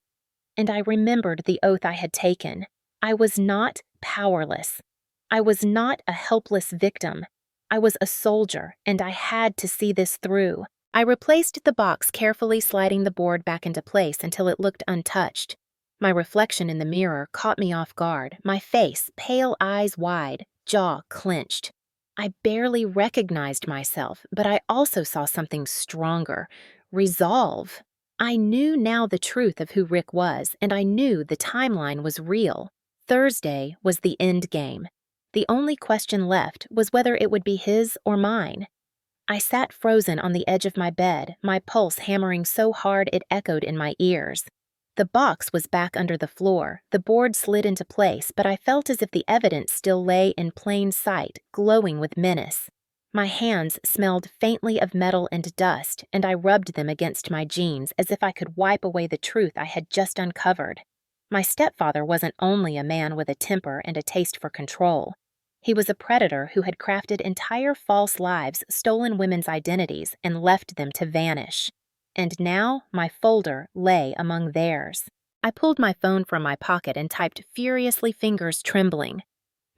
And I remembered the oath I had taken. I was not powerless. I was not a helpless victim. I was a soldier, and I had to see this through. I replaced the box, carefully sliding the board back into place until it looked untouched. My reflection in the mirror caught me off guard, my face, pale eyes wide, jaw clenched. I barely recognized myself, but I also saw something stronger, resolve. I knew now the truth of who Rick was, and I knew the timeline was real. Thursday was the end game. The only question left was whether it would be his or mine. I sat frozen on the edge of my bed, my pulse hammering so hard it echoed in my ears. The box was back under the floor, the board slid into place, but I felt as if the evidence still lay in plain sight, glowing with menace. My hands smelled faintly of metal and dust, and I rubbed them against my jeans as if I could wipe away the truth I had just uncovered. My stepfather wasn't only a man with a temper and a taste for control. He was a predator who had crafted entire false lives, stolen women's identities, and left them to vanish. And now my folder lay among theirs. I pulled my phone from my pocket and typed furiously, fingers trembling.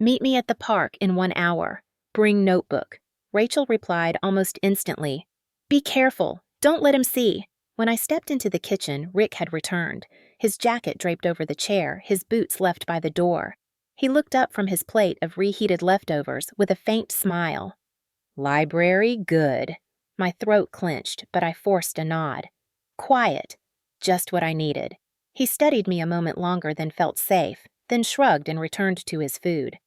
"Meet me at the park in 1 hour. Bring notebook." Rachel replied almost instantly, "Be careful. Don't let him see." When I stepped into the kitchen, Rick had returned, his jacket draped over the chair, his boots left by the door. He looked up from his plate of reheated leftovers with a faint smile. "Library, good." My throat clenched, but I forced a nod. "Quiet." Just what I needed. He studied me a moment longer than felt safe, then shrugged and returned to his food.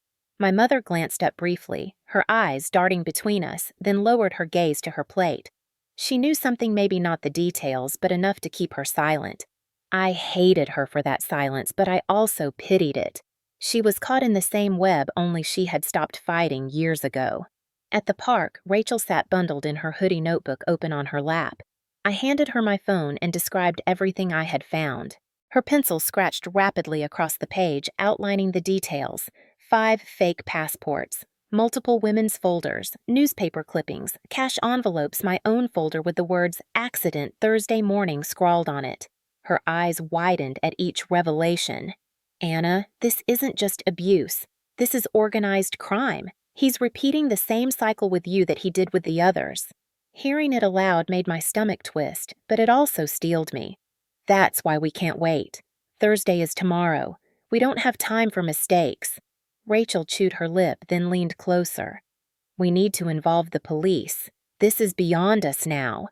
My mother glanced up briefly, her eyes darting between us, then lowered her gaze to her plate. She knew something, maybe not the details, but enough to keep her silent. I hated her for that silence, but I also pitied it. She was caught in the same web, only she had stopped fighting years ago. At the park, Rachel sat bundled in her hoodie, notebook open on her lap. I handed her my phone and described everything I had found. Her pencil scratched rapidly across the page, outlining the details. 5 fake passports, multiple women's folders, newspaper clippings, cash envelopes, my own folder with the words "Accident Thursday morning" scrawled on it. Her eyes widened at each revelation. "Anna, this isn't just abuse. This is organized crime. He's repeating the same cycle with you that he did with the others." Hearing it aloud made my stomach twist, but it also steeled me. "That's why we can't wait. Thursday is tomorrow. We don't have time for mistakes." Rachel chewed her lip, then leaned closer. "We need to involve the police. This is beyond us now."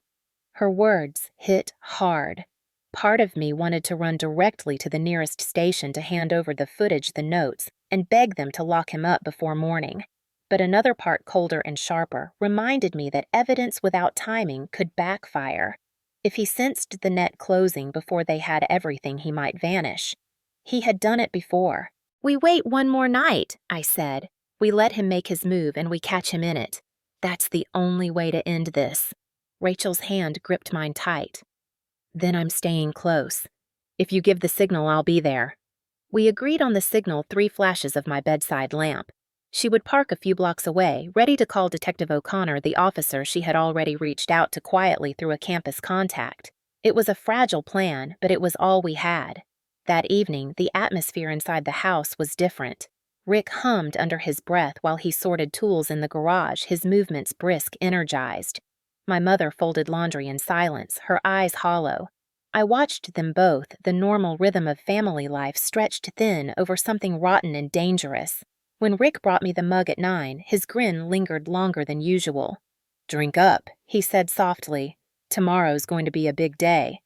Her words hit hard. Part of me wanted to run directly to the nearest station to hand over the footage, the notes, and beg them to lock him up before morning. But another part, colder and sharper, reminded me that evidence without timing could backfire. If he sensed the net closing before they had everything, he might vanish. He had done it before. "We wait one more night," I said. "We let him make his move and we catch him in it. That's the only way to end this." Rachel's hand gripped mine tight. "Then I'm staying close. If you give the signal, I'll be there." We agreed on the signal, 3 flashes of my bedside lamp. She would park a few blocks away, ready to call Detective O'Connor, the officer she had already reached out to quietly through a campus contact. It was a fragile plan, but it was all we had. That evening, the atmosphere inside the house was different. Rick hummed under his breath while he sorted tools in the garage, his movements brisk, energized. My mother folded laundry in silence, her eyes hollow. I watched them both, the normal rhythm of family life stretched thin over something rotten and dangerous. When Rick brought me the mug at 9, his grin lingered longer than usual. "Drink up," he said softly. "Tomorrow's going to be a big day."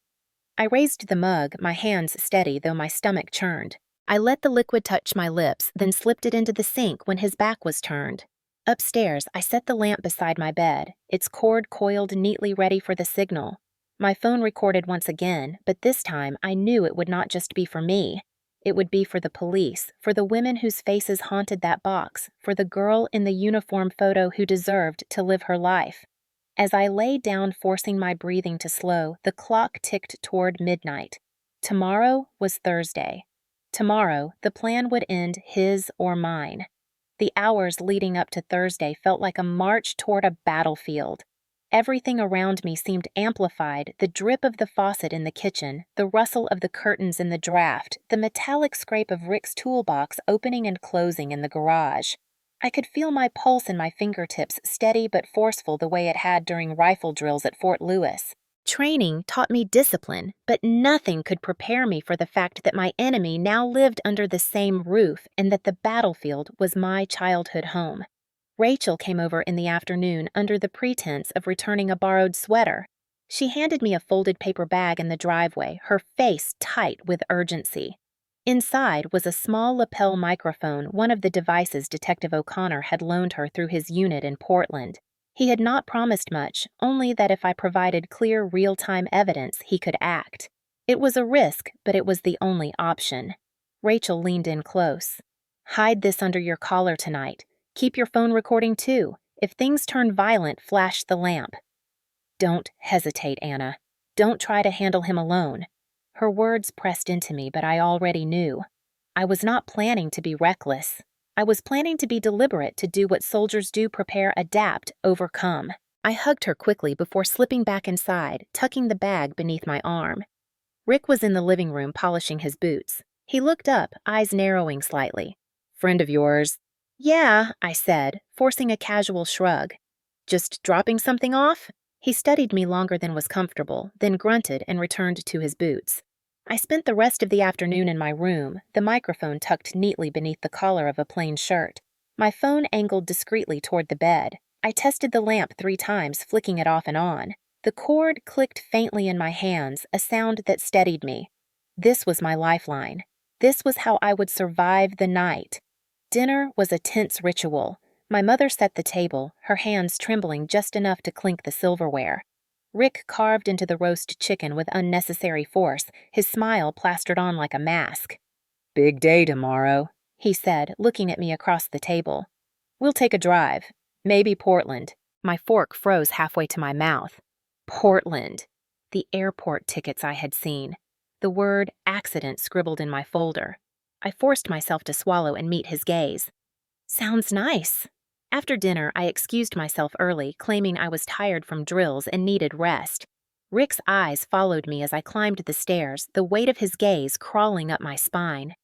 I raised the mug, my hands steady though my stomach churned. I let the liquid touch my lips, then slipped it into the sink when his back was turned. Upstairs, I set the lamp beside my bed, its cord coiled neatly ready for the signal. My phone recorded once again, but this time I knew it would not just be for me. It would be for the police, for the women whose faces haunted that box, for the girl in the uniform photo who deserved to live her life. As I lay down, forcing my breathing to slow, the clock ticked toward midnight. Tomorrow was Thursday. Tomorrow, the plan would end his or mine. The hours leading up to Thursday felt like a march toward a battlefield. Everything around me seemed amplified, the drip of the faucet in the kitchen, the rustle of the curtains in the draft, the metallic scrape of Rick's toolbox opening and closing in the garage. I could feel my pulse in my fingertips, steady but forceful the way it had during rifle drills at Fort Lewis. Training taught me discipline, but nothing could prepare me for the fact that my enemy now lived under the same roof and that the battlefield was my childhood home. Rachel came over in the afternoon under the pretense of returning a borrowed sweater. She handed me a folded paper bag in the driveway, her face tight with urgency. Inside was a small lapel microphone, one of the devices Detective O'Connor had loaned her through his unit in Portland. He had not promised much, only that if I provided clear, real-time evidence, he could act. It was a risk, but it was the only option. Rachel leaned in close. "Hide this under your collar tonight. Keep your phone recording too. If things turn violent, flash the lamp. Don't hesitate, Anna. Don't try to handle him alone. Her words pressed into me, but I already knew. I was not planning to be reckless. I was planning to be deliberate, to do what soldiers do: prepare, adapt, overcome. I hugged her quickly before slipping back inside, tucking the bag beneath my arm. Rick was in the living room polishing his boots. He looked up, eyes narrowing slightly. "Friend of yours?" "Yeah," I said, forcing a casual shrug. "Just dropping something off?" He studied me longer than was comfortable, then grunted and returned to his boots. I spent the rest of the afternoon in my room, the microphone tucked neatly beneath the collar of a plain shirt, my phone angled discreetly toward the bed. I tested the lamp 3 times, flicking it off and on. The cord clicked faintly in my hands, a sound that steadied me. This was my lifeline. This was how I would survive the night. Dinner was a tense ritual. My mother set the table, her hands trembling just enough to clink the silverware. Rick carved into the roast chicken with unnecessary force, his smile plastered on like a mask. "Big day tomorrow," he said, looking at me across the table. "We'll take a drive. Maybe Portland." My fork froze halfway to my mouth. Portland. The airport tickets I had seen. The word accident scribbled in my folder. I forced myself to swallow and meet his gaze. "Sounds nice." After dinner, I excused myself early, claiming I was tired from drills and needed rest. Rick's eyes followed me as I climbed the stairs, the weight of his gaze crawling up my spine.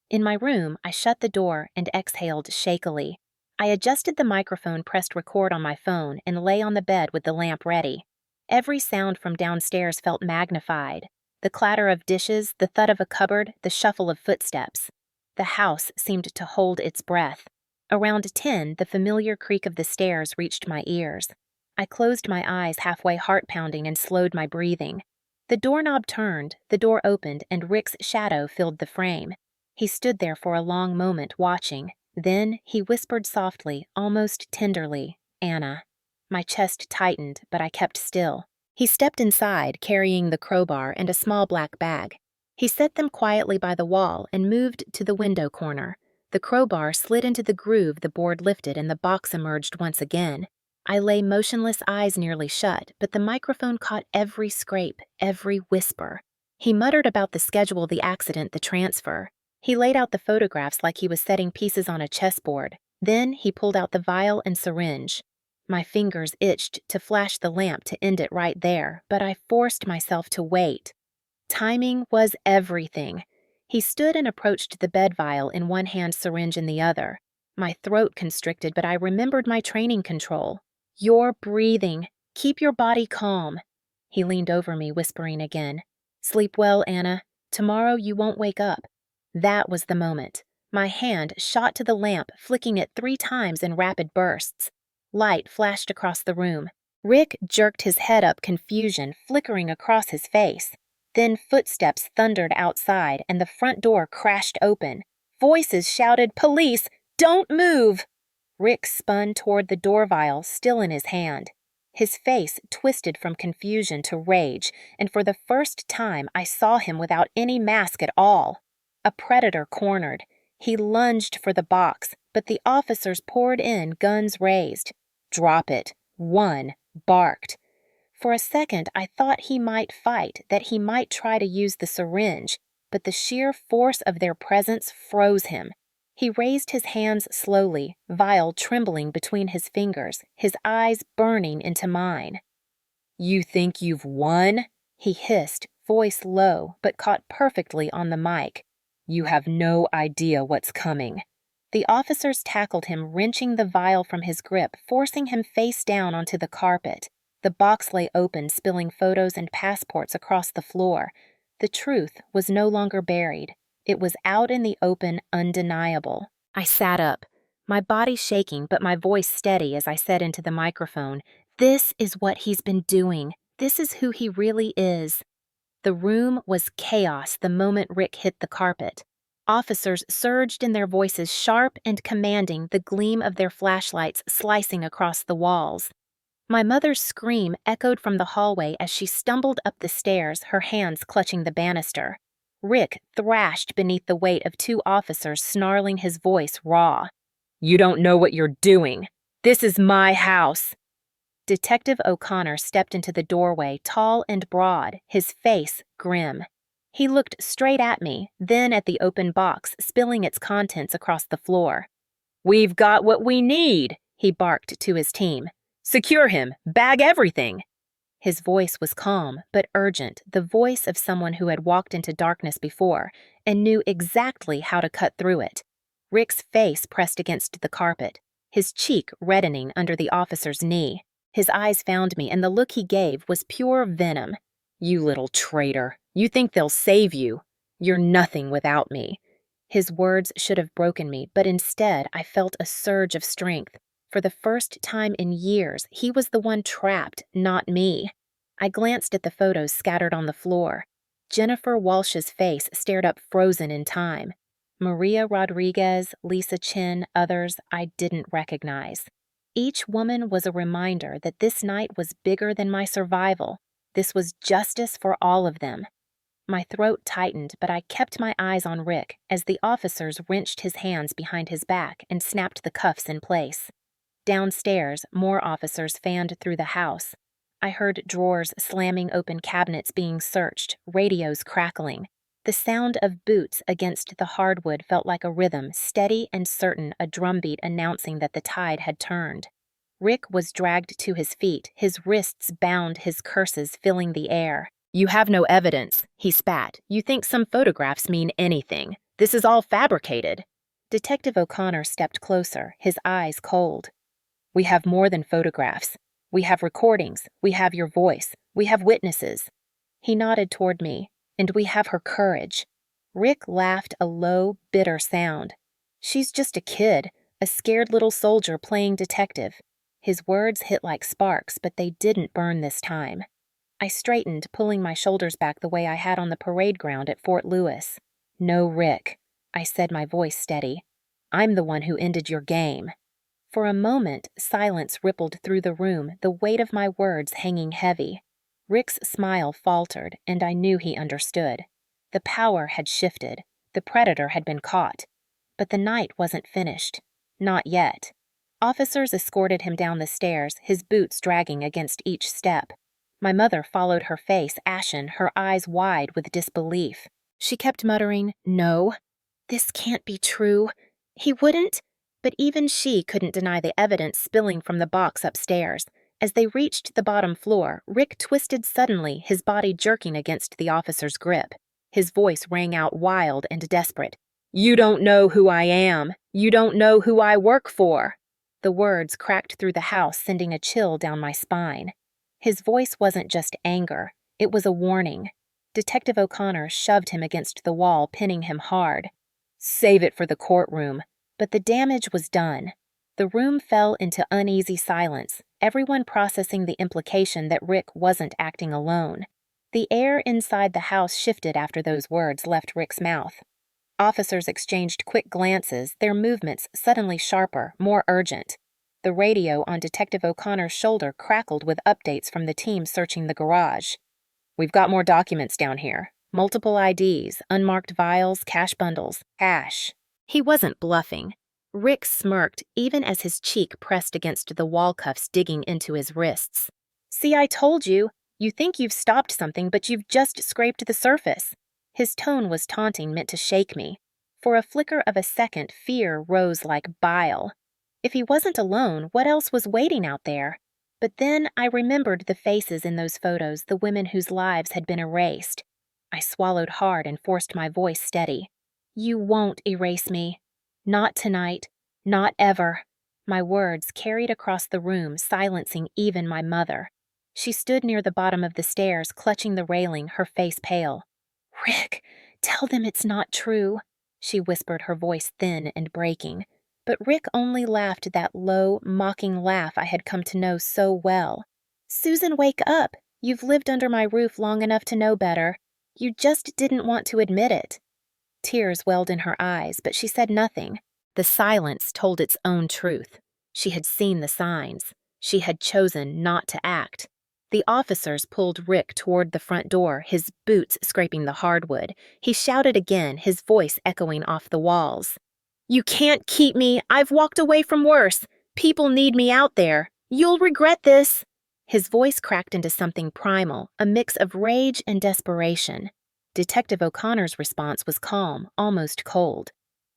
In my room, I shut the door and exhaled shakily. I adjusted the microphone, pressed record on my phone, and lay on the bed with the lamp ready. Every sound from downstairs felt magnified. The clatter of dishes, the thud of a cupboard, the shuffle of footsteps. The house seemed to hold its breath. Around 10, the familiar creak of the stairs reached my ears. I closed my eyes, halfway heart-pounding, and slowed my breathing. The doorknob turned, the door opened, and Rick's shadow filled the frame. He stood there for a long moment, watching. Then he whispered softly, almost tenderly, "Anna." My chest tightened, but I kept still. He stepped inside, carrying the crowbar and a small black bag. He set them quietly by the wall and moved to the window corner. The crowbar slid into the groove, the board lifted, and the box emerged once again. I lay motionless, eyes nearly shut, but the microphone caught every scrape, every whisper. He muttered about the schedule, the accident, the transfer. He laid out the photographs like he was setting pieces on a chessboard. Then he pulled out the vial and syringe. My fingers itched to flash the lamp to end it right there, but I forced myself to wait. Timing was everything. He stood and approached the bed vial in one hand, syringe in the other. My throat constricted, but I remembered my training control. "You're breathing. Keep your body calm." He leaned over me, whispering again, "Sleep well, Anna. Tomorrow you won't wake up." That was the moment. My hand shot to the lamp, flicking it 3 times in rapid bursts. Light flashed across the room. Rick jerked his head up, confusion flickering across his face. Then footsteps thundered outside, and the front door crashed open. Voices shouted, "Police! Don't move!" Rick spun toward the door vial, still in his hand. His face twisted from confusion to rage, and for the first time I saw him without any mask at all. A predator cornered. He lunged for the box, but the officers poured in, guns raised. "Drop it." One barked. For a second, I thought he might fight, that he might try to use the syringe, but the sheer force of their presence froze him. He raised his hands slowly, vial trembling between his fingers, his eyes burning into mine. "You think you've won?" he hissed, voice low, but caught perfectly on the mic. "You have no idea what's coming." The officers tackled him, wrenching the vial from his grip, forcing him face down onto the carpet. The box lay open, spilling photos and passports across the floor. The truth was no longer buried. It was out in the open, undeniable. I sat up, my body shaking but my voice steady as I said into the microphone, "This is what he's been doing. This is who he really is." The room was chaos the moment Rick hit the carpet. Officers surged in, their voices sharp and commanding, the gleam of their flashlights slicing across the walls. My mother's scream echoed from the hallway as she stumbled up the stairs, her hands clutching the banister. Rick thrashed beneath the weight of 2 officers, snarling, his voice raw. "You don't know what you're doing." This is my house. Detective O'Connor stepped into the doorway, tall and broad, his face grim. He looked straight at me, then at the open box, spilling its contents across the floor. "We've got what we need," he barked to his team. "Secure him! Bag everything!" His voice was calm, but urgent, the voice of someone who had walked into darkness before and knew exactly how to cut through it. Rick's face pressed against the carpet, his cheek reddening under the officer's knee. His eyes found me, and the look he gave was pure venom. "You little traitor! You think they'll save you? You're nothing without me." His words should have broken me, but instead I felt a surge of strength. For the first time in years, he was the one trapped, not me. I glanced at the photos scattered on the floor. Jennifer Walsh's face stared up frozen in time. Maria Rodriguez, Lisa Chin, others I didn't recognize. Each woman was a reminder that this night was bigger than my survival. This was justice for all of them. My throat tightened, but I kept my eyes on Rick as the officers wrenched his hands behind his back and snapped the cuffs in place. Downstairs, more officers fanned through the house. I heard drawers slamming open, cabinets being searched, radios crackling. The sound of boots against the hardwood felt like a rhythm, steady and certain, a drumbeat announcing that the tide had turned. Rick was dragged to his feet, his wrists bound, his curses filling the air. "You have no evidence," he spat. "You think some photographs mean anything. This is all fabricated." Detective O'Connor stepped closer, his eyes cold. "We have more than photographs. We have recordings. We have your voice. We have witnesses." He nodded toward me. "And we have her courage." Rick laughed a low, bitter sound. "She's just a kid, a scared little soldier playing detective." His words hit like sparks, but they didn't burn this time. I straightened, pulling my shoulders back the way I had on the parade ground at Fort Lewis. "No, Rick," I said, my voice steady. "I'm the one who ended your game." For a moment, silence rippled through the room, the weight of my words hanging heavy. Rick's smile faltered, and I knew he understood. The power had shifted. The predator had been caught. But the night wasn't finished. Not yet. Officers escorted him down the stairs, his boots dragging against each step. My mother followed her face ashen, her eyes wide with disbelief. She kept muttering, "No, this can't be true. He wouldn't." But even she couldn't deny the evidence spilling from the box upstairs. As they reached the bottom floor, Rick twisted suddenly, his body jerking against the officer's grip. His voice rang out wild and desperate. "You don't know who I am. You don't know who I work for." The words cracked through the house, sending a chill down my spine. His voice wasn't just anger. It was a warning. Detective O'Connor shoved him against the wall, pinning him hard. "Save it for the courtroom." But the damage was done. The room fell into uneasy silence, everyone processing the implication that Rick wasn't acting alone. The air inside the house shifted after those words left Rick's mouth. Officers exchanged quick glances, their movements suddenly sharper, more urgent. The radio on Detective O'Connor's shoulder crackled with updates from the team searching the garage. "We've got more documents down here. Multiple IDs, unmarked vials, cash bundles, cash." He wasn't bluffing. Rick smirked even as his cheek pressed against the wall cuffs digging into his wrists. "See, I told you. You think you've stopped something, but you've just scraped the surface." His tone was taunting, meant to shake me. For a flicker of a second, fear rose like bile. If he wasn't alone, what else was waiting out there? But then I remembered the faces in those photos, the women whose lives had been erased. I swallowed hard and forced my voice steady. "You won't erase me. Not tonight. Not ever." My words carried across the room, silencing even my mother. She stood near the bottom of the stairs, clutching the railing, her face pale. "Rick, tell them it's not true," she whispered, her voice thin and breaking. But Rick only laughed that low, mocking laugh I had come to know so well. "Susan, wake up. You've lived under my roof long enough to know better. You just didn't want to admit it." Tears welled in her eyes, but she said nothing. The silence told its own truth. She had seen the signs. She had chosen not to act. The officers pulled Rick toward the front door, his boots scraping the hardwood. He shouted again, his voice echoing off the walls. "You can't keep me! I've walked away from worse! People need me out there. You'll regret this. His voice cracked into something primal, a mix of rage and desperation. Detective O'Connor's response was calm, almost cold.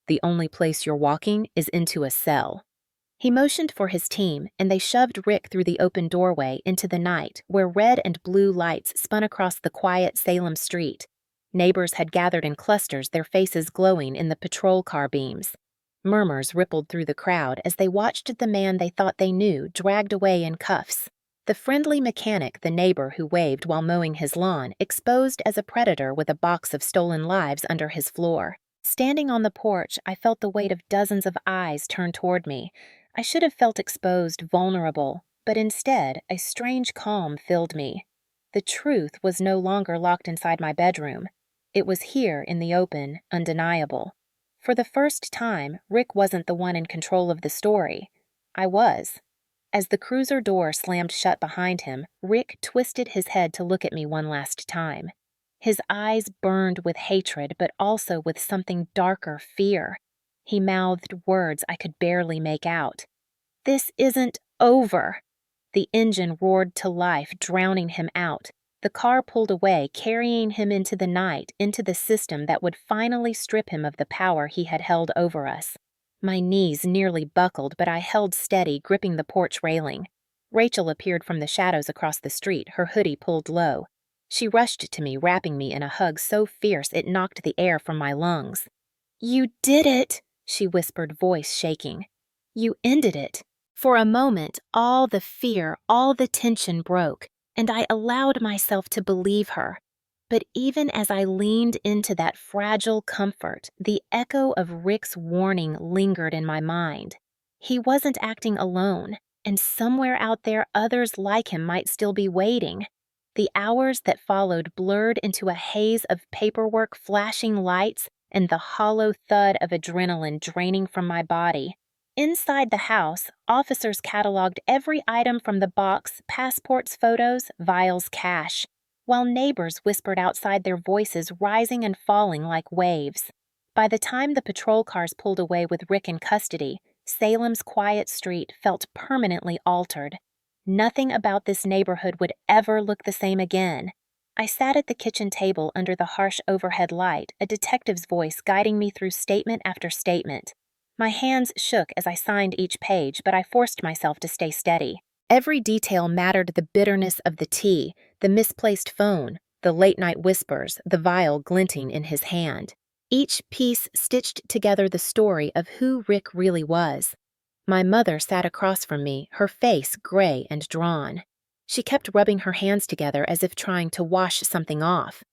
The only place you're walking is into a cell. He motioned for his team, and they shoved Rick through the open doorway into the night, where red and blue lights spun across the quiet Salem street. Neighbors had gathered in clusters, their faces glowing in the patrol car beams. Murmurs rippled through the crowd as they watched the man they thought they knew dragged away in cuffs. The friendly mechanic, the neighbor who waved while mowing his lawn, exposed as a predator with a box of stolen lives under his floor. Standing on the porch, I felt the weight of dozens of eyes turn toward me. I should have felt exposed, vulnerable, but instead, a strange calm filled me. The truth was no longer locked inside my bedroom. It was here in the open, undeniable. For the first time, Rick wasn't the one in control of the story. I was. As the cruiser door slammed shut behind him, Rick twisted his head to look at me one last time. His eyes burned with hatred, but also with something darker, fear. He mouthed words I could barely make out. "This isn't over." The engine roared to life, drowning him out. The car pulled away, carrying him into the night, into the system that would finally strip him of the power he had held over us. My knees nearly buckled, but I held steady, gripping the porch railing. Rachel appeared from the shadows across the street, her hoodie pulled low. She rushed to me, wrapping me in a hug so fierce it knocked the air from my lungs. "You did it," she whispered, voice shaking. "You ended it." For a moment, all the fear, all the tension broke, and I allowed myself to believe her. But even as I leaned into that fragile comfort, the echo of Rick's warning lingered in my mind. He wasn't acting alone, and somewhere out there others like him might still be waiting. The hours that followed blurred into a haze of paperwork, flashing lights, and the hollow thud of adrenaline draining from my body. Inside the house, officers cataloged every item from the box, passports, photos, vials, cash, while neighbors whispered outside, their voices rising and falling like waves. By the time the patrol cars pulled away with Rick in custody, Salem's quiet street felt permanently altered. Nothing about this neighborhood would ever look the same again. I sat at the kitchen table under the harsh overhead light, a detective's voice guiding me through statement after statement. My hands shook as I signed each page, but I forced myself to stay steady. Every detail mattered: the bitterness of the tea, the misplaced phone, the late-night whispers, the vial glinting in his hand. Each piece stitched together the story of who Rick really was. My mother sat across from me, her face gray and drawn. She kept rubbing her hands together as if trying to wash something off.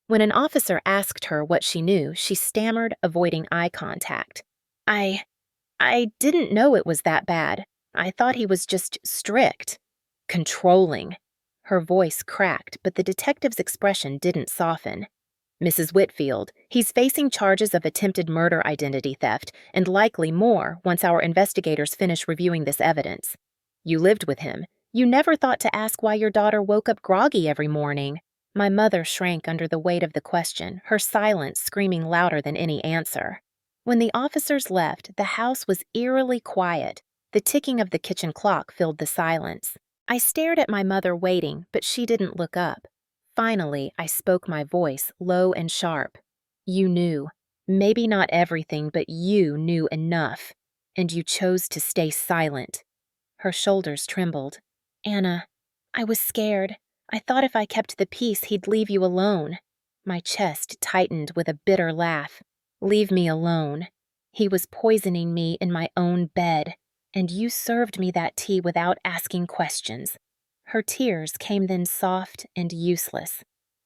When an officer asked her what she knew, she stammered, avoiding eye contact. I didn't know it was that bad. I thought he was just strict. Controlling. Her voice cracked, but the detective's expression didn't soften. "Mrs. Whitfield, he's facing charges of attempted murder, identity theft, and likely more once our investigators finish reviewing this evidence. You lived with him. You never thought to ask why your daughter woke up groggy every morning." My mother shrank under the weight of the question, her silence screaming louder than any answer. When the officers left, the house was eerily quiet. The ticking of the kitchen clock filled the silence. I stared at my mother waiting, but she didn't look up. Finally, I spoke, my voice low and sharp. "You knew. Maybe not everything, but you knew enough. And you chose to stay silent." Her shoulders trembled. "Anna, I was scared. I thought if I kept the peace, he'd leave you alone." My chest tightened with a bitter laugh. "Leave me alone. He was poisoning me in my own bed, and you served me that tea without asking questions." Her tears came then, soft and useless.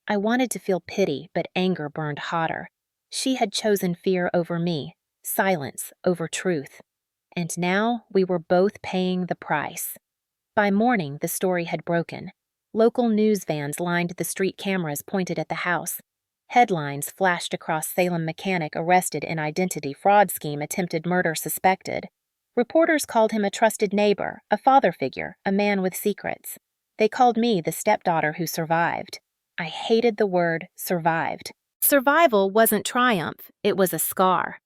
I wanted to feel pity, but anger burned hotter. She had chosen fear over me, silence over truth. And now we were both paying the price. By morning, the story had broken. Local news vans lined the street, cameras pointed at the house. Headlines flashed across: Salem mechanic arrested in identity fraud scheme, attempted murder suspected. Reporters called him a trusted neighbor, a father figure, a man with secrets. They called me the stepdaughter who survived. I hated the word survived. Survival wasn't triumph, it was a scar.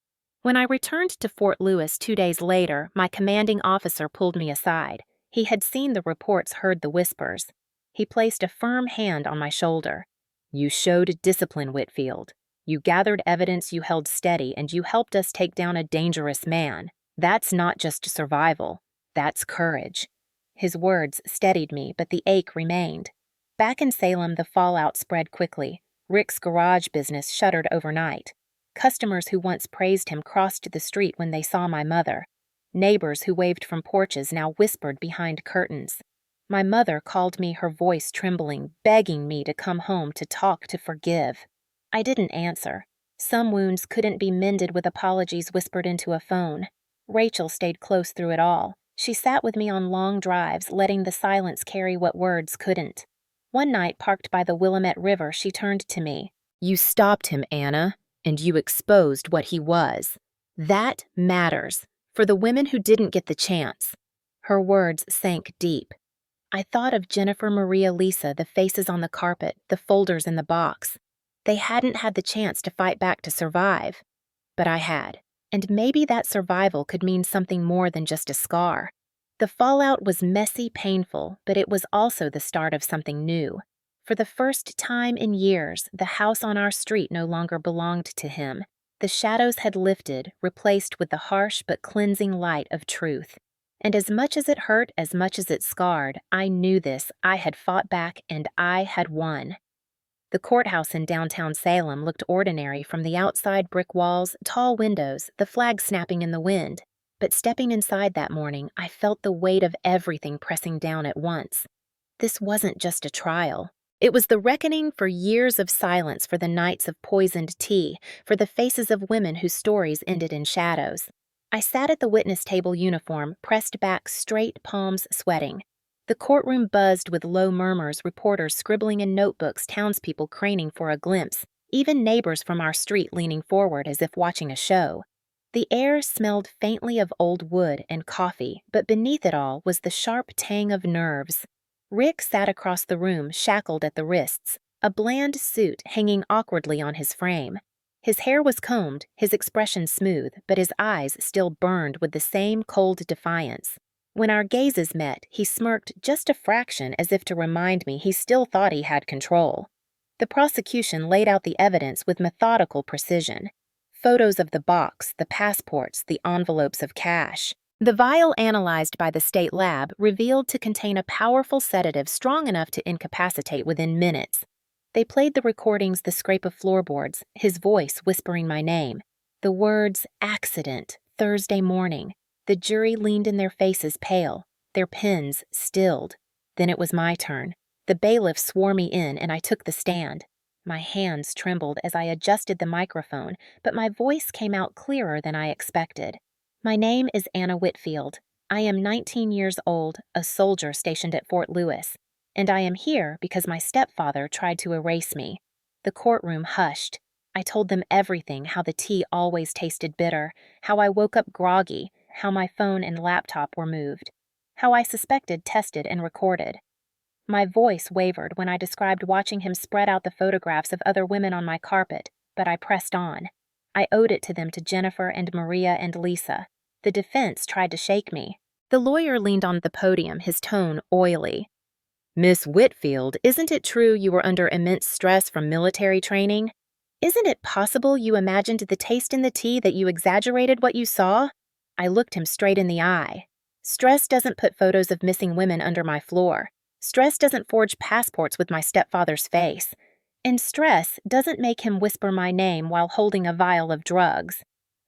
When I returned to Fort Lewis 2 days later, my commanding officer pulled me aside. He had seen the reports, heard the whispers. He placed a firm hand on my shoulder. "You showed discipline, Whitfield. You gathered evidence, you held steady, and you helped us take down a dangerous man. That's not just survival. That's courage." His words steadied me, but the ache remained. Back in Salem, the fallout spread quickly. Rick's garage business shuttered overnight. Customers who once praised him crossed the street when they saw my mother. Neighbors who waved from porches now whispered behind curtains. My mother called me, her voice trembling, begging me to come home, to talk, to forgive. I didn't answer. Some wounds couldn't be mended with apologies whispered into a phone. Rachel stayed close through it all. She sat with me on long drives, letting the silence carry what words couldn't. One night, parked by the Willamette River, she turned to me. "You stopped him, Anna, and you exposed what he was. That matters, for the women who didn't get the chance." Her words sank deep. I thought of Jennifer, Maria, Lisa, the faces on the carpet, the folders in the box. They hadn't had the chance to fight back to survive. But I had. And maybe that survival could mean something more than just a scar. The fallout was messy, painful, but it was also the start of something new. For the first time in years, the house on our street no longer belonged to him. The shadows had lifted, replaced with the harsh but cleansing light of truth. And as much as it hurt, as much as it scarred, I knew this. I had fought back, and I had won. The courthouse in downtown Salem looked ordinary from the outside: brick walls, tall windows, the flag snapping in the wind. But stepping inside that morning, I felt the weight of everything pressing down at once. This wasn't just a trial. It was the reckoning for years of silence, for the nights of poisoned tea, for the faces of women whose stories ended in shadows. I sat at the witness table, uniform pressed back straight, palms sweating. The courtroom buzzed with low murmurs, reporters scribbling in notebooks, townspeople craning for a glimpse, even neighbors from our street leaning forward as if watching a show. The air smelled faintly of old wood and coffee, but beneath it all was the sharp tang of nerves. Rick sat across the room, shackled at the wrists, a bland suit hanging awkwardly on his frame. His hair was combed, his expression smooth, but his eyes still burned with the same cold defiance. When our gazes met, he smirked just a fraction, as if to remind me he still thought he had control. The prosecution laid out the evidence with methodical precision. Photos of the box, the passports, the envelopes of cash. The vial analyzed by the state lab revealed to contain a powerful sedative strong enough to incapacitate within minutes. They played the recordings, the scrape of floorboards, his voice whispering my name. The words, "accident, Thursday morning." The jury leaned in their faces, pale, their pens stilled. Then it was my turn. The bailiff swore me in, and I took the stand. My hands trembled as I adjusted the microphone, but my voice came out clearer than I expected. "My name is Anna Whitfield. I am 19 years old, a soldier stationed at Fort Lewis, and I am here because my stepfather tried to erase me." The courtroom hushed. I told them everything: how the tea always tasted bitter, how I woke up groggy, how my phone and laptop were moved, how I suspected, tested, and recorded. My voice wavered when I described watching him spread out the photographs of other women on my carpet, but I pressed on. I owed it to them, to Jennifer and Maria and Lisa. The defense tried to shake me. The lawyer leaned on the podium, his tone oily. "Miss Whitfield, isn't it true you were under immense stress from military training? Isn't it possible you imagined the taste in the tea, that you exaggerated what you saw?" I looked him straight in the eye. "Stress doesn't put photos of missing women under my floor. Stress doesn't forge passports with my stepfather's face. And stress doesn't make him whisper my name while holding a vial of drugs."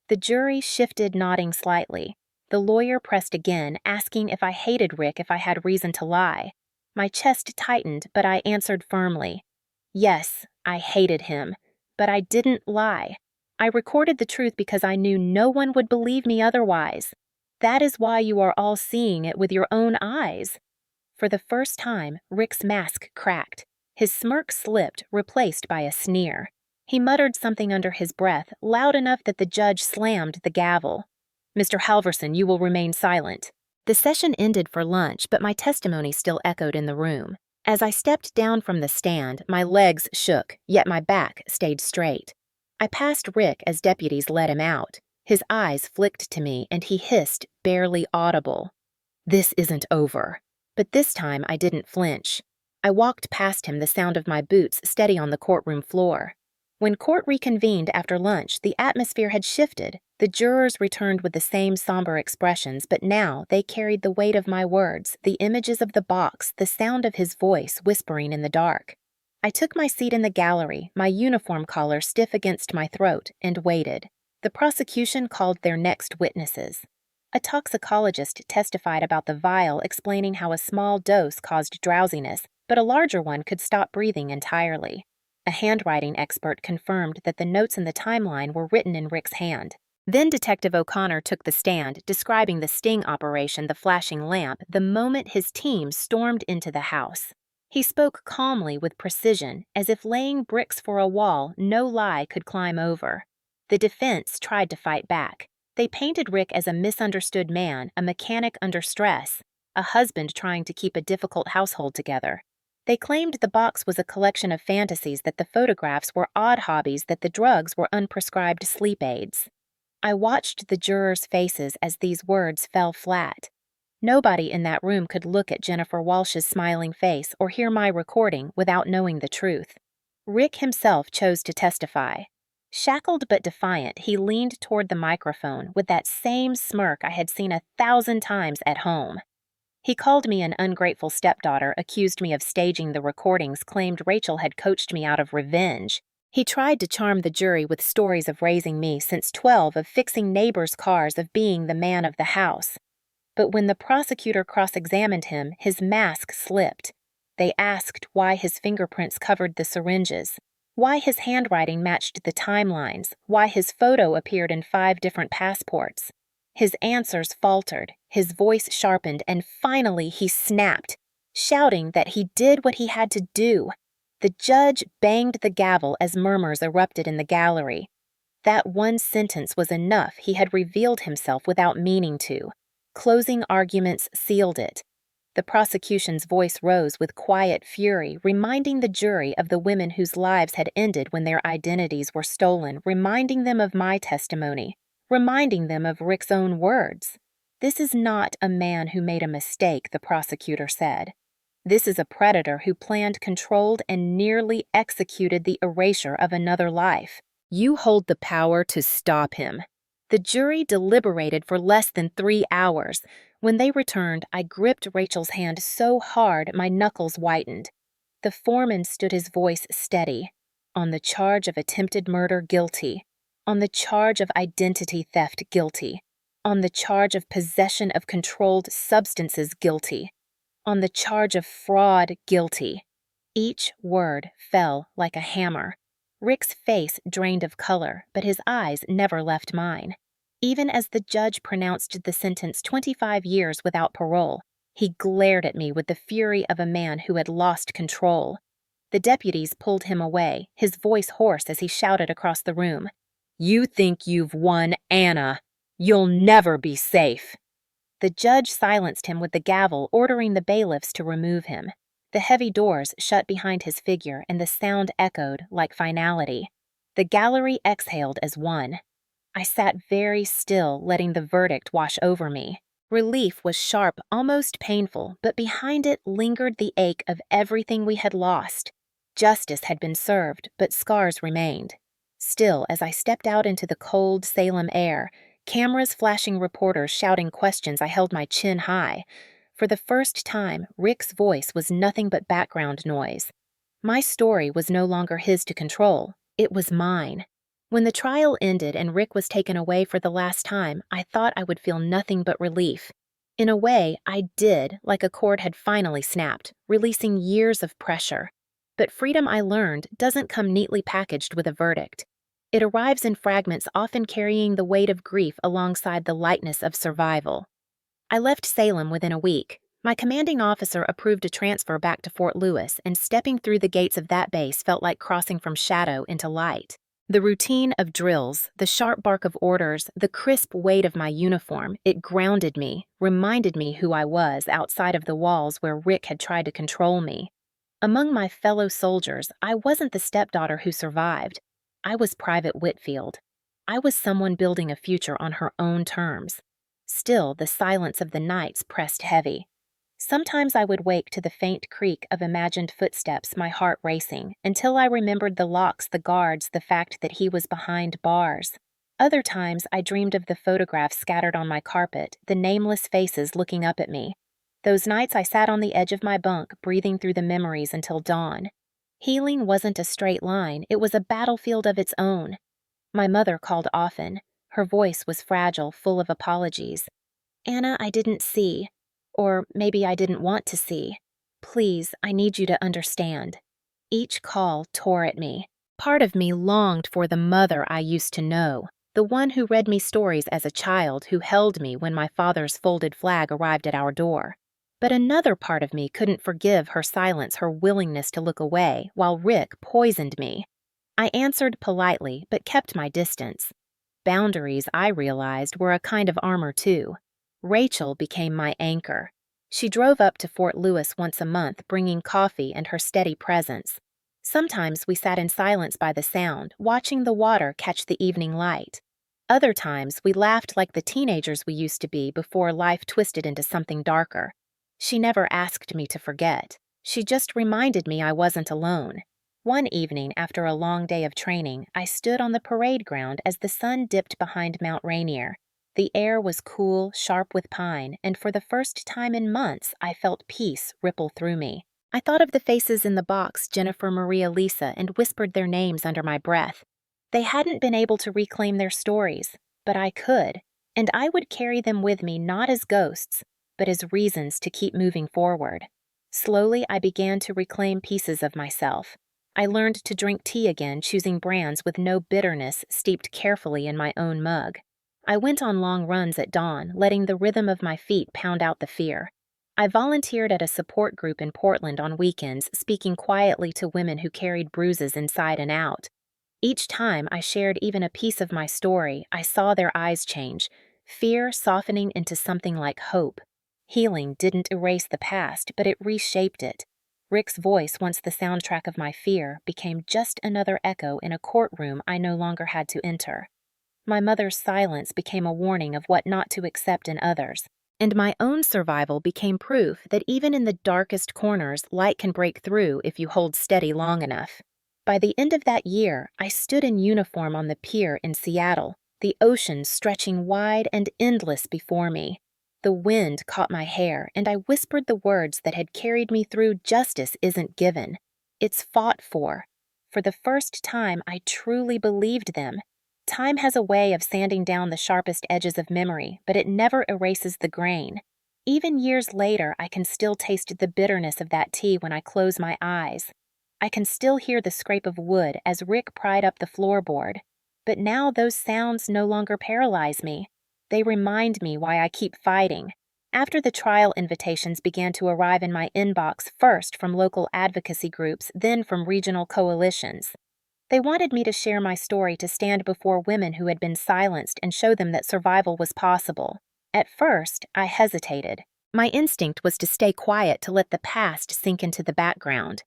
The jury shifted, nodding slightly. The lawyer pressed again, asking if I hated Rick, if I had reason to lie. My chest tightened, but I answered firmly. Yes, I hated him, but I didn't lie. I recorded the truth because I knew no one would believe me otherwise. That is why you are all seeing it with your own eyes. For the first time, Rick's mask cracked. His smirk slipped, replaced by a sneer. He muttered something under his breath, loud enough that the judge slammed the gavel. "Mr. Halverson, you will remain silent." The session ended for lunch, but my testimony still echoed in the room. As I stepped down from the stand, my legs shook, yet my back stayed straight. I passed Rick as deputies led him out. His eyes flicked to me and he hissed, barely audible, "This isn't over." But this time I didn't flinch. I walked past him, the sound of my boots steady on the courtroom floor. When court reconvened after lunch, the atmosphere had shifted. The jurors returned with the same somber expressions, but now they carried the weight of my words, the images of the box, the sound of his voice whispering in the dark. I took my seat in the gallery, my uniform collar stiff against my throat, and waited. The prosecution called their next witnesses. A toxicologist testified about the vial, explaining how a small dose caused drowsiness, but a larger one could stop breathing entirely. A handwriting expert confirmed that the notes in the timeline were written in Rick's hand. Then Detective O'Connor took the stand, describing the sting operation, the flashing lamp, the moment his team stormed into the house. He spoke calmly with precision, as if laying bricks for a wall no lie could climb over. The defense tried to fight back. They painted Rick as a misunderstood man, a mechanic under stress, a husband trying to keep a difficult household together. They claimed the box was a collection of fantasies, that the photographs were odd hobbies, that the drugs were unprescribed sleep aids. I watched the jurors' faces as these words fell flat. Nobody in that room could look at Jennifer Walsh's smiling face or hear my recording without knowing the truth. Rick himself chose to testify. Shackled but defiant, he leaned toward the microphone with that same smirk I had seen 1,000 times at home. He called me an ungrateful stepdaughter, accused me of staging the recordings, claimed Rachel had coached me out of revenge. He tried to charm the jury with stories of raising me since 12, of fixing neighbors' cars, of being the man of the house. But when the prosecutor cross-examined him, his mask slipped. They asked why his fingerprints covered the syringes, why his handwriting matched the timelines, why his photo appeared in 5 different passports. His answers faltered, his voice sharpened, and finally he snapped, shouting that he did what he had to do. The judge banged the gavel as murmurs erupted in the gallery. That one sentence was enough. He had revealed himself without meaning to. Closing arguments sealed it. The prosecution's voice rose with quiet fury, reminding the jury of the women whose lives had ended when their identities were stolen, reminding them of my testimony, reminding them of Rick's own words. "This is not a man who made a mistake," the prosecutor said. "This is a predator who planned, controlled, and nearly executed the erasure of another life. You hold the power to stop him." The jury deliberated for less than 3 hours. When they returned, I gripped Rachel's hand so hard my knuckles whitened. The foreman stood, his voice steady. "On the charge of attempted murder, guilty. On the charge of identity theft, guilty. On the charge of possession of controlled substances, guilty. On the charge of fraud, guilty." Each word fell like a hammer. Rick's face drained of color, but his eyes never left mine. Even as the judge pronounced the sentence 25 years without parole, he glared at me with the fury of a man who had lost control. The deputies pulled him away, his voice hoarse as he shouted across the room, "You think you've won, Anna. You'll never be safe." The judge silenced him with the gavel, ordering the bailiffs to remove him. The heavy doors shut behind his figure, and the sound echoed like finality. The gallery exhaled as one. I sat very still, letting the verdict wash over me. Relief was sharp, almost painful, but behind it lingered the ache of everything we had lost. Justice had been served, but scars remained. Still, as I stepped out into the cold Salem air, cameras flashing, reporters shouting questions, I held my chin high. For the first time, Rick's voice was nothing but background noise. My story was no longer his to control. It was mine. When the trial ended and Rick was taken away for the last time, I thought I would feel nothing but relief. In a way, I did, like a cord had finally snapped, releasing years of pressure. But freedom, I learned, doesn't come neatly packaged with a verdict. It arrives in fragments, often carrying the weight of grief alongside the lightness of survival. I left Salem within a week. My commanding officer approved a transfer back to Fort Lewis, and stepping through the gates of that base felt like crossing from shadow into light. The routine of drills, the sharp bark of orders, the crisp weight of my uniform, it grounded me, reminded me who I was outside of the walls where Rick had tried to control me. Among my fellow soldiers, I wasn't the stepdaughter who survived. I was Private Whitfield. I was someone building a future on her own terms. Still, the silence of the nights pressed heavy. Sometimes I would wake to the faint creak of imagined footsteps, my heart racing, until I remembered the locks, the guards, the fact that he was behind bars. Other times I dreamed of the photographs scattered on my carpet, the nameless faces looking up at me. Those nights I sat on the edge of my bunk, breathing through the memories until dawn. Healing wasn't a straight line, it was a battlefield of its own. My mother called often. Her voice was fragile, full of apologies. "Anna, I didn't see. Or maybe I didn't want to see. Please, I need you to understand." Each call tore at me. Part of me longed for the mother I used to know, the one who read me stories as a child, who held me when my father's folded flag arrived at our door. But another part of me couldn't forgive her silence, her willingness to look away, while Rick poisoned me. I answered politely, but kept my distance. Boundaries, I realized, were a kind of armor too. Rachel became my anchor. She drove up to Fort Lewis once a month, bringing coffee and her steady presence. Sometimes we sat in silence by the sound, watching the water catch the evening light. Other times we laughed like the teenagers we used to be before life twisted into something darker. She never asked me to forget. She just reminded me I wasn't alone. One evening, after a long day of training, I stood on the parade ground as the sun dipped behind Mount Rainier. The air was cool, sharp with pine, and for the first time in months, I felt peace ripple through me. I thought of the faces in the box, Jennifer, Maria, Lisa, and whispered their names under my breath. They hadn't been able to reclaim their stories, but I could, and I would carry them with me not as ghosts, but as reasons to keep moving forward. Slowly, I began to reclaim pieces of myself. I learned to drink tea again, choosing brands with no bitterness, steeped carefully in my own mug. I went on long runs at dawn, letting the rhythm of my feet pound out the fear. I volunteered at a support group in Portland on weekends, speaking quietly to women who carried bruises inside and out. Each time I shared even a piece of my story, I saw their eyes change, fear softening into something like hope. Healing didn't erase the past, but it reshaped it. Rick's voice, once the soundtrack of my fear, became just another echo in a courtroom I no longer had to enter. My mother's silence became a warning of what not to accept in others, and my own survival became proof that even in the darkest corners, light can break through if you hold steady long enough. By the end of that year, I stood in uniform on the pier in Seattle, the ocean stretching wide and endless before me. The wind caught my hair, and I whispered the words that had carried me through. Justice isn't given. It's fought for. For the first time, I truly believed them. Time has a way of sanding down the sharpest edges of memory, but it never erases the grain. Even years later, I can still taste the bitterness of that tea when I close my eyes. I can still hear the scrape of wood as Rick pried up the floorboard. But now those sounds no longer paralyze me. They remind me why I keep fighting. After the trial invitations began to arrive in my inbox, first from local advocacy groups, then from regional coalitions. They wanted me to share my story, to stand before women who had been silenced and show them that survival was possible. At first, I hesitated. My instinct was to stay quiet, to let the past sink into the background.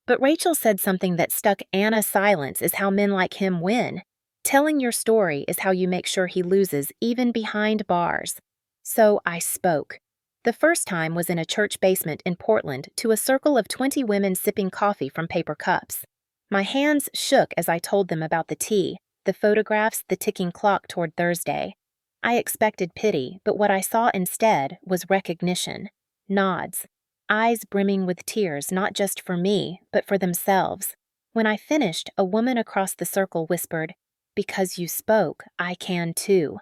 But Rachel said something that stuck. Anna's silence is how men like him win. Telling your story is how you make sure he loses, even behind bars. So I spoke. The first time was in a church basement in Portland, to a circle of 20 women sipping coffee from paper cups. My hands shook as I told them about the tea, the photographs, the ticking clock toward Thursday. I expected pity, but what I saw instead was recognition. Nods. Eyes brimming with tears, not just for me, but for themselves. When I finished, a woman across the circle whispered, "Because you spoke, I can too."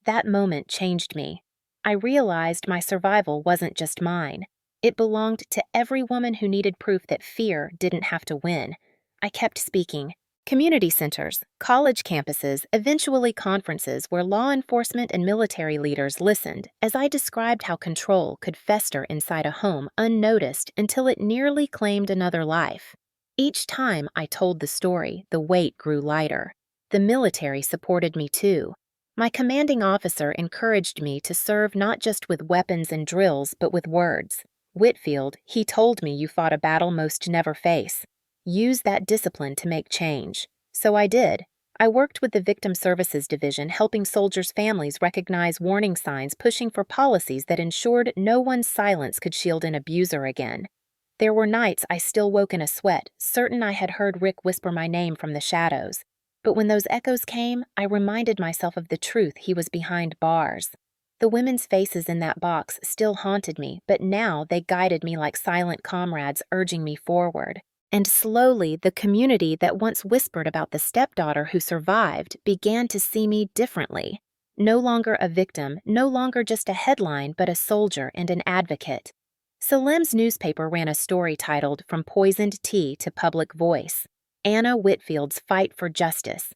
That moment changed me. I realized my survival wasn't just mine. It belonged to every woman who needed proof that fear didn't have to win. I kept speaking. Community centers, college campuses, eventually conferences where law enforcement and military leaders listened as I described how control could fester inside a home unnoticed until it nearly claimed another life. Each time I told the story, the weight grew lighter. The military supported me too. My commanding officer encouraged me to serve not just with weapons and drills, but with words. "Whitfield, he told me you fought a battle most never face. Use that discipline to make change." So I did. I worked with the Victim Services Division, helping soldiers' families recognize warning signs, pushing for policies that ensured no one's silence could shield an abuser again. There were nights I still woke in a sweat, certain I had heard Rick whisper my name from the shadows. But when those echoes came, I reminded myself of the truth: he was behind bars. The women's faces in that box still haunted me, but now they guided me like silent comrades, urging me forward. And slowly, the community that once whispered about the stepdaughter who survived began to see me differently. No longer a victim, no longer just a headline, but a soldier and an advocate. Salem's newspaper ran a story titled "From Poisoned Tea to Public Voice: Anna Whitfield's Fight for Justice."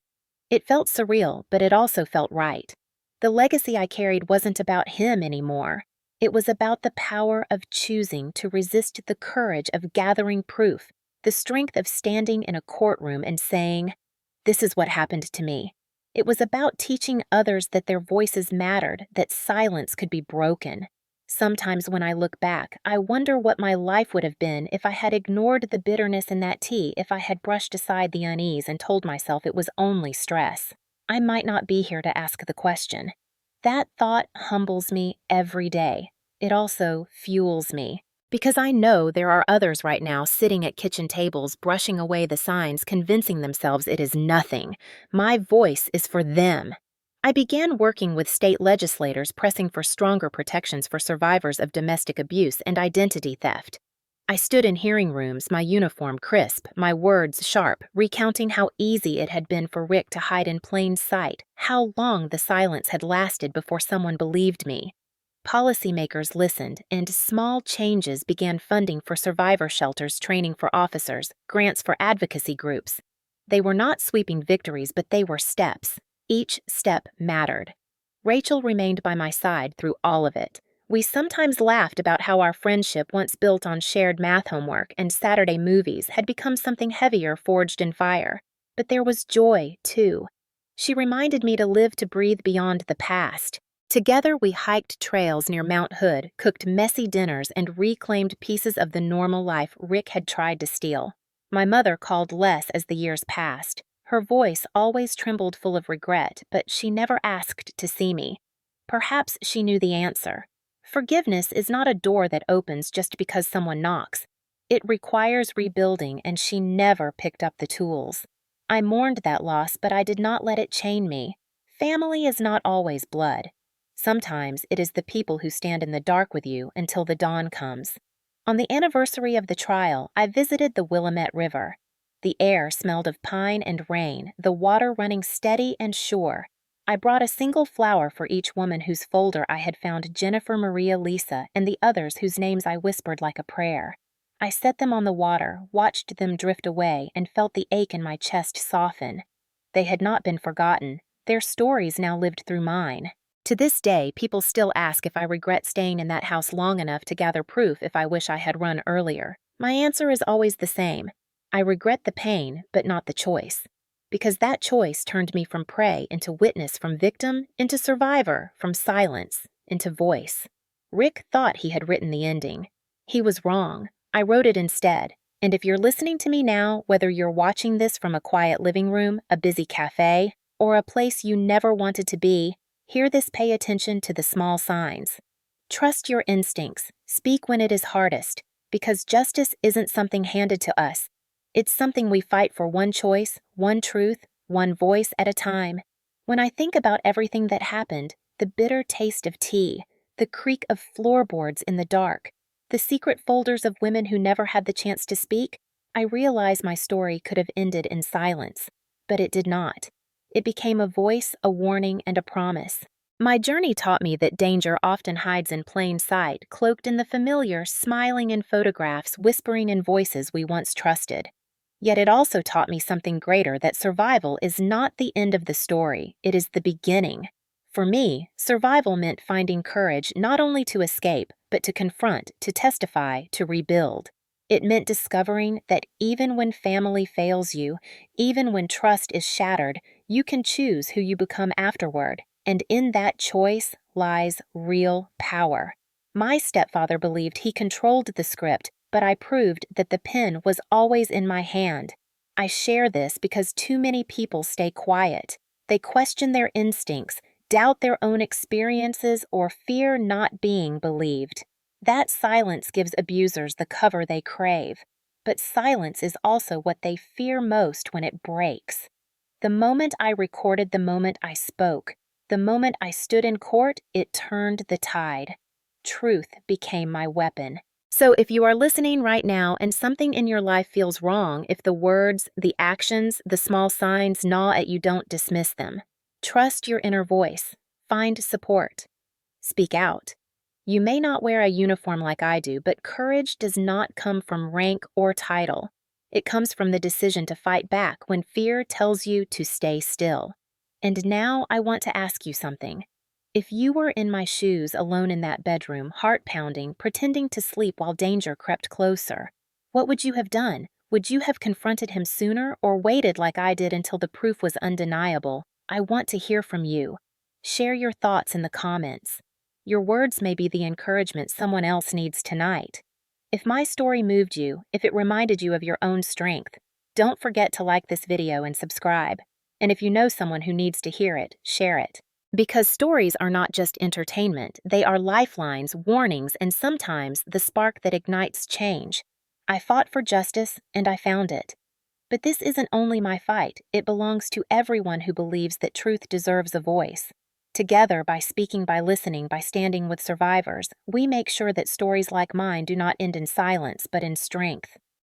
It felt surreal, but it also felt right. The legacy I carried wasn't about him anymore. It was about the power of choosing to resist, the courage of gathering proof, the strength of standing in a courtroom and saying, "This is what happened to me." It was about teaching others that their voices mattered, that silence could be broken. Sometimes when I look back, I wonder what my life would have been if I had ignored the bitterness in that tea, if I had brushed aside the unease and told myself it was only stress. I might not be here to ask the question. That thought humbles me every day. It also fuels me. Because I know there are others right now sitting at kitchen tables, brushing away the signs, convincing themselves it is nothing. My voice is for them. I began working with state legislators, pressing for stronger protections for survivors of domestic abuse and identity theft. I stood in hearing rooms, my uniform crisp, my words sharp, recounting how easy it had been for Rick to hide in plain sight, how long the silence had lasted before someone believed me. Policymakers listened, and small changes began: funding for survivor shelters, training for officers, grants for advocacy groups. They were not sweeping victories, but they were steps. Each step mattered. Rachel remained by my side through all of it. We sometimes laughed about how our friendship, once built on shared math homework and Saturday movies, had become something heavier, forged in fire. But there was joy, too. She reminded me to live, to breathe beyond the past. Together, we hiked trails near Mount Hood, cooked messy dinners, and reclaimed pieces of the normal life Rick had tried to steal. My mother called less as the years passed. Her voice always trembled, full of regret, but she never asked to see me. Perhaps she knew the answer. Forgiveness is not a door that opens just because someone knocks. It requires rebuilding, and she never picked up the tools. I mourned that loss, but I did not let it chain me. Family is not always blood. Sometimes it is the people who stand in the dark with you until the dawn comes. On the anniversary of the trial, I visited the Willamette River. The air smelled of pine and rain, the water running steady and sure. I brought a single flower for each woman whose folder I had found Jennifer Maria Lisa and the others whose names I whispered like a prayer. I set them on the water, watched them drift away, and felt the ache in my chest soften. They had not been forgotten. Their stories now lived through mine. To this day, people still ask if I regret staying in that house long enough to gather proof, if I wish I had run earlier. My answer is always the same. I regret the pain, but not the choice. Because that choice turned me from prey into witness, from victim into survivor, from silence into voice. Rick thought he had written the ending. He was wrong. I wrote it instead. And if you're listening to me now, whether you're watching this from a quiet living room, a busy cafe, or a place you never wanted to be, hear this: pay attention to the small signs. Trust your instincts. Speak when it is hardest, because justice isn't something handed to us. It's something we fight for, one choice, one truth, one voice at a time. When I think about everything that happened, the bitter taste of tea, the creak of floorboards in the dark, the secret folders of women who never had the chance to speak, I realize my story could have ended in silence. But it did not. It became a voice, a warning, and a promise. My journey taught me that danger often hides in plain sight, cloaked in the familiar, smiling in photographs, whispering in voices we once trusted. Yet it also taught me something greater: that survival is not the end of the story, it is the beginning. For me, survival meant finding courage not only to escape, but to confront, to testify, to rebuild. It meant discovering that even when family fails you, even when trust is shattered, you can choose who you become afterward, and in that choice lies real power. My stepfather believed he controlled the script, but I proved that the pen was always in my hand. I share this because too many people stay quiet. They question their instincts, doubt their own experiences, or fear not being believed. That silence gives abusers the cover they crave. But silence is also what they fear most when it breaks. The moment I recorded, the moment I spoke, the moment I stood in court, it turned the tide. Truth became my weapon. So if you are listening right now and something in your life feels wrong, if the words, the actions, the small signs gnaw at you, don't dismiss them. Trust your inner voice. Find support. Speak out. You may not wear a uniform like I do, but courage does not come from rank or title. It comes from the decision to fight back when fear tells you to stay still. And now I want to ask you something. If you were in my shoes alone in that bedroom, heart pounding, pretending to sleep while danger crept closer, what would you have done? Would you have confronted him sooner or waited like I did until the proof was undeniable? I want to hear from you. Share your thoughts in the comments. Your words may be the encouragement someone else needs tonight. If my story moved you, if it reminded you of your own strength, don't forget to like this video and subscribe. And if you know someone who needs to hear it, share it. Because stories are not just entertainment, they are lifelines, warnings, and sometimes the spark that ignites change. I fought for justice, and I found it. But this isn't only my fight, it belongs to everyone who believes that truth deserves a voice. Together, by speaking, by listening, by standing with survivors, we make sure that stories like mine do not end in silence, but in strength.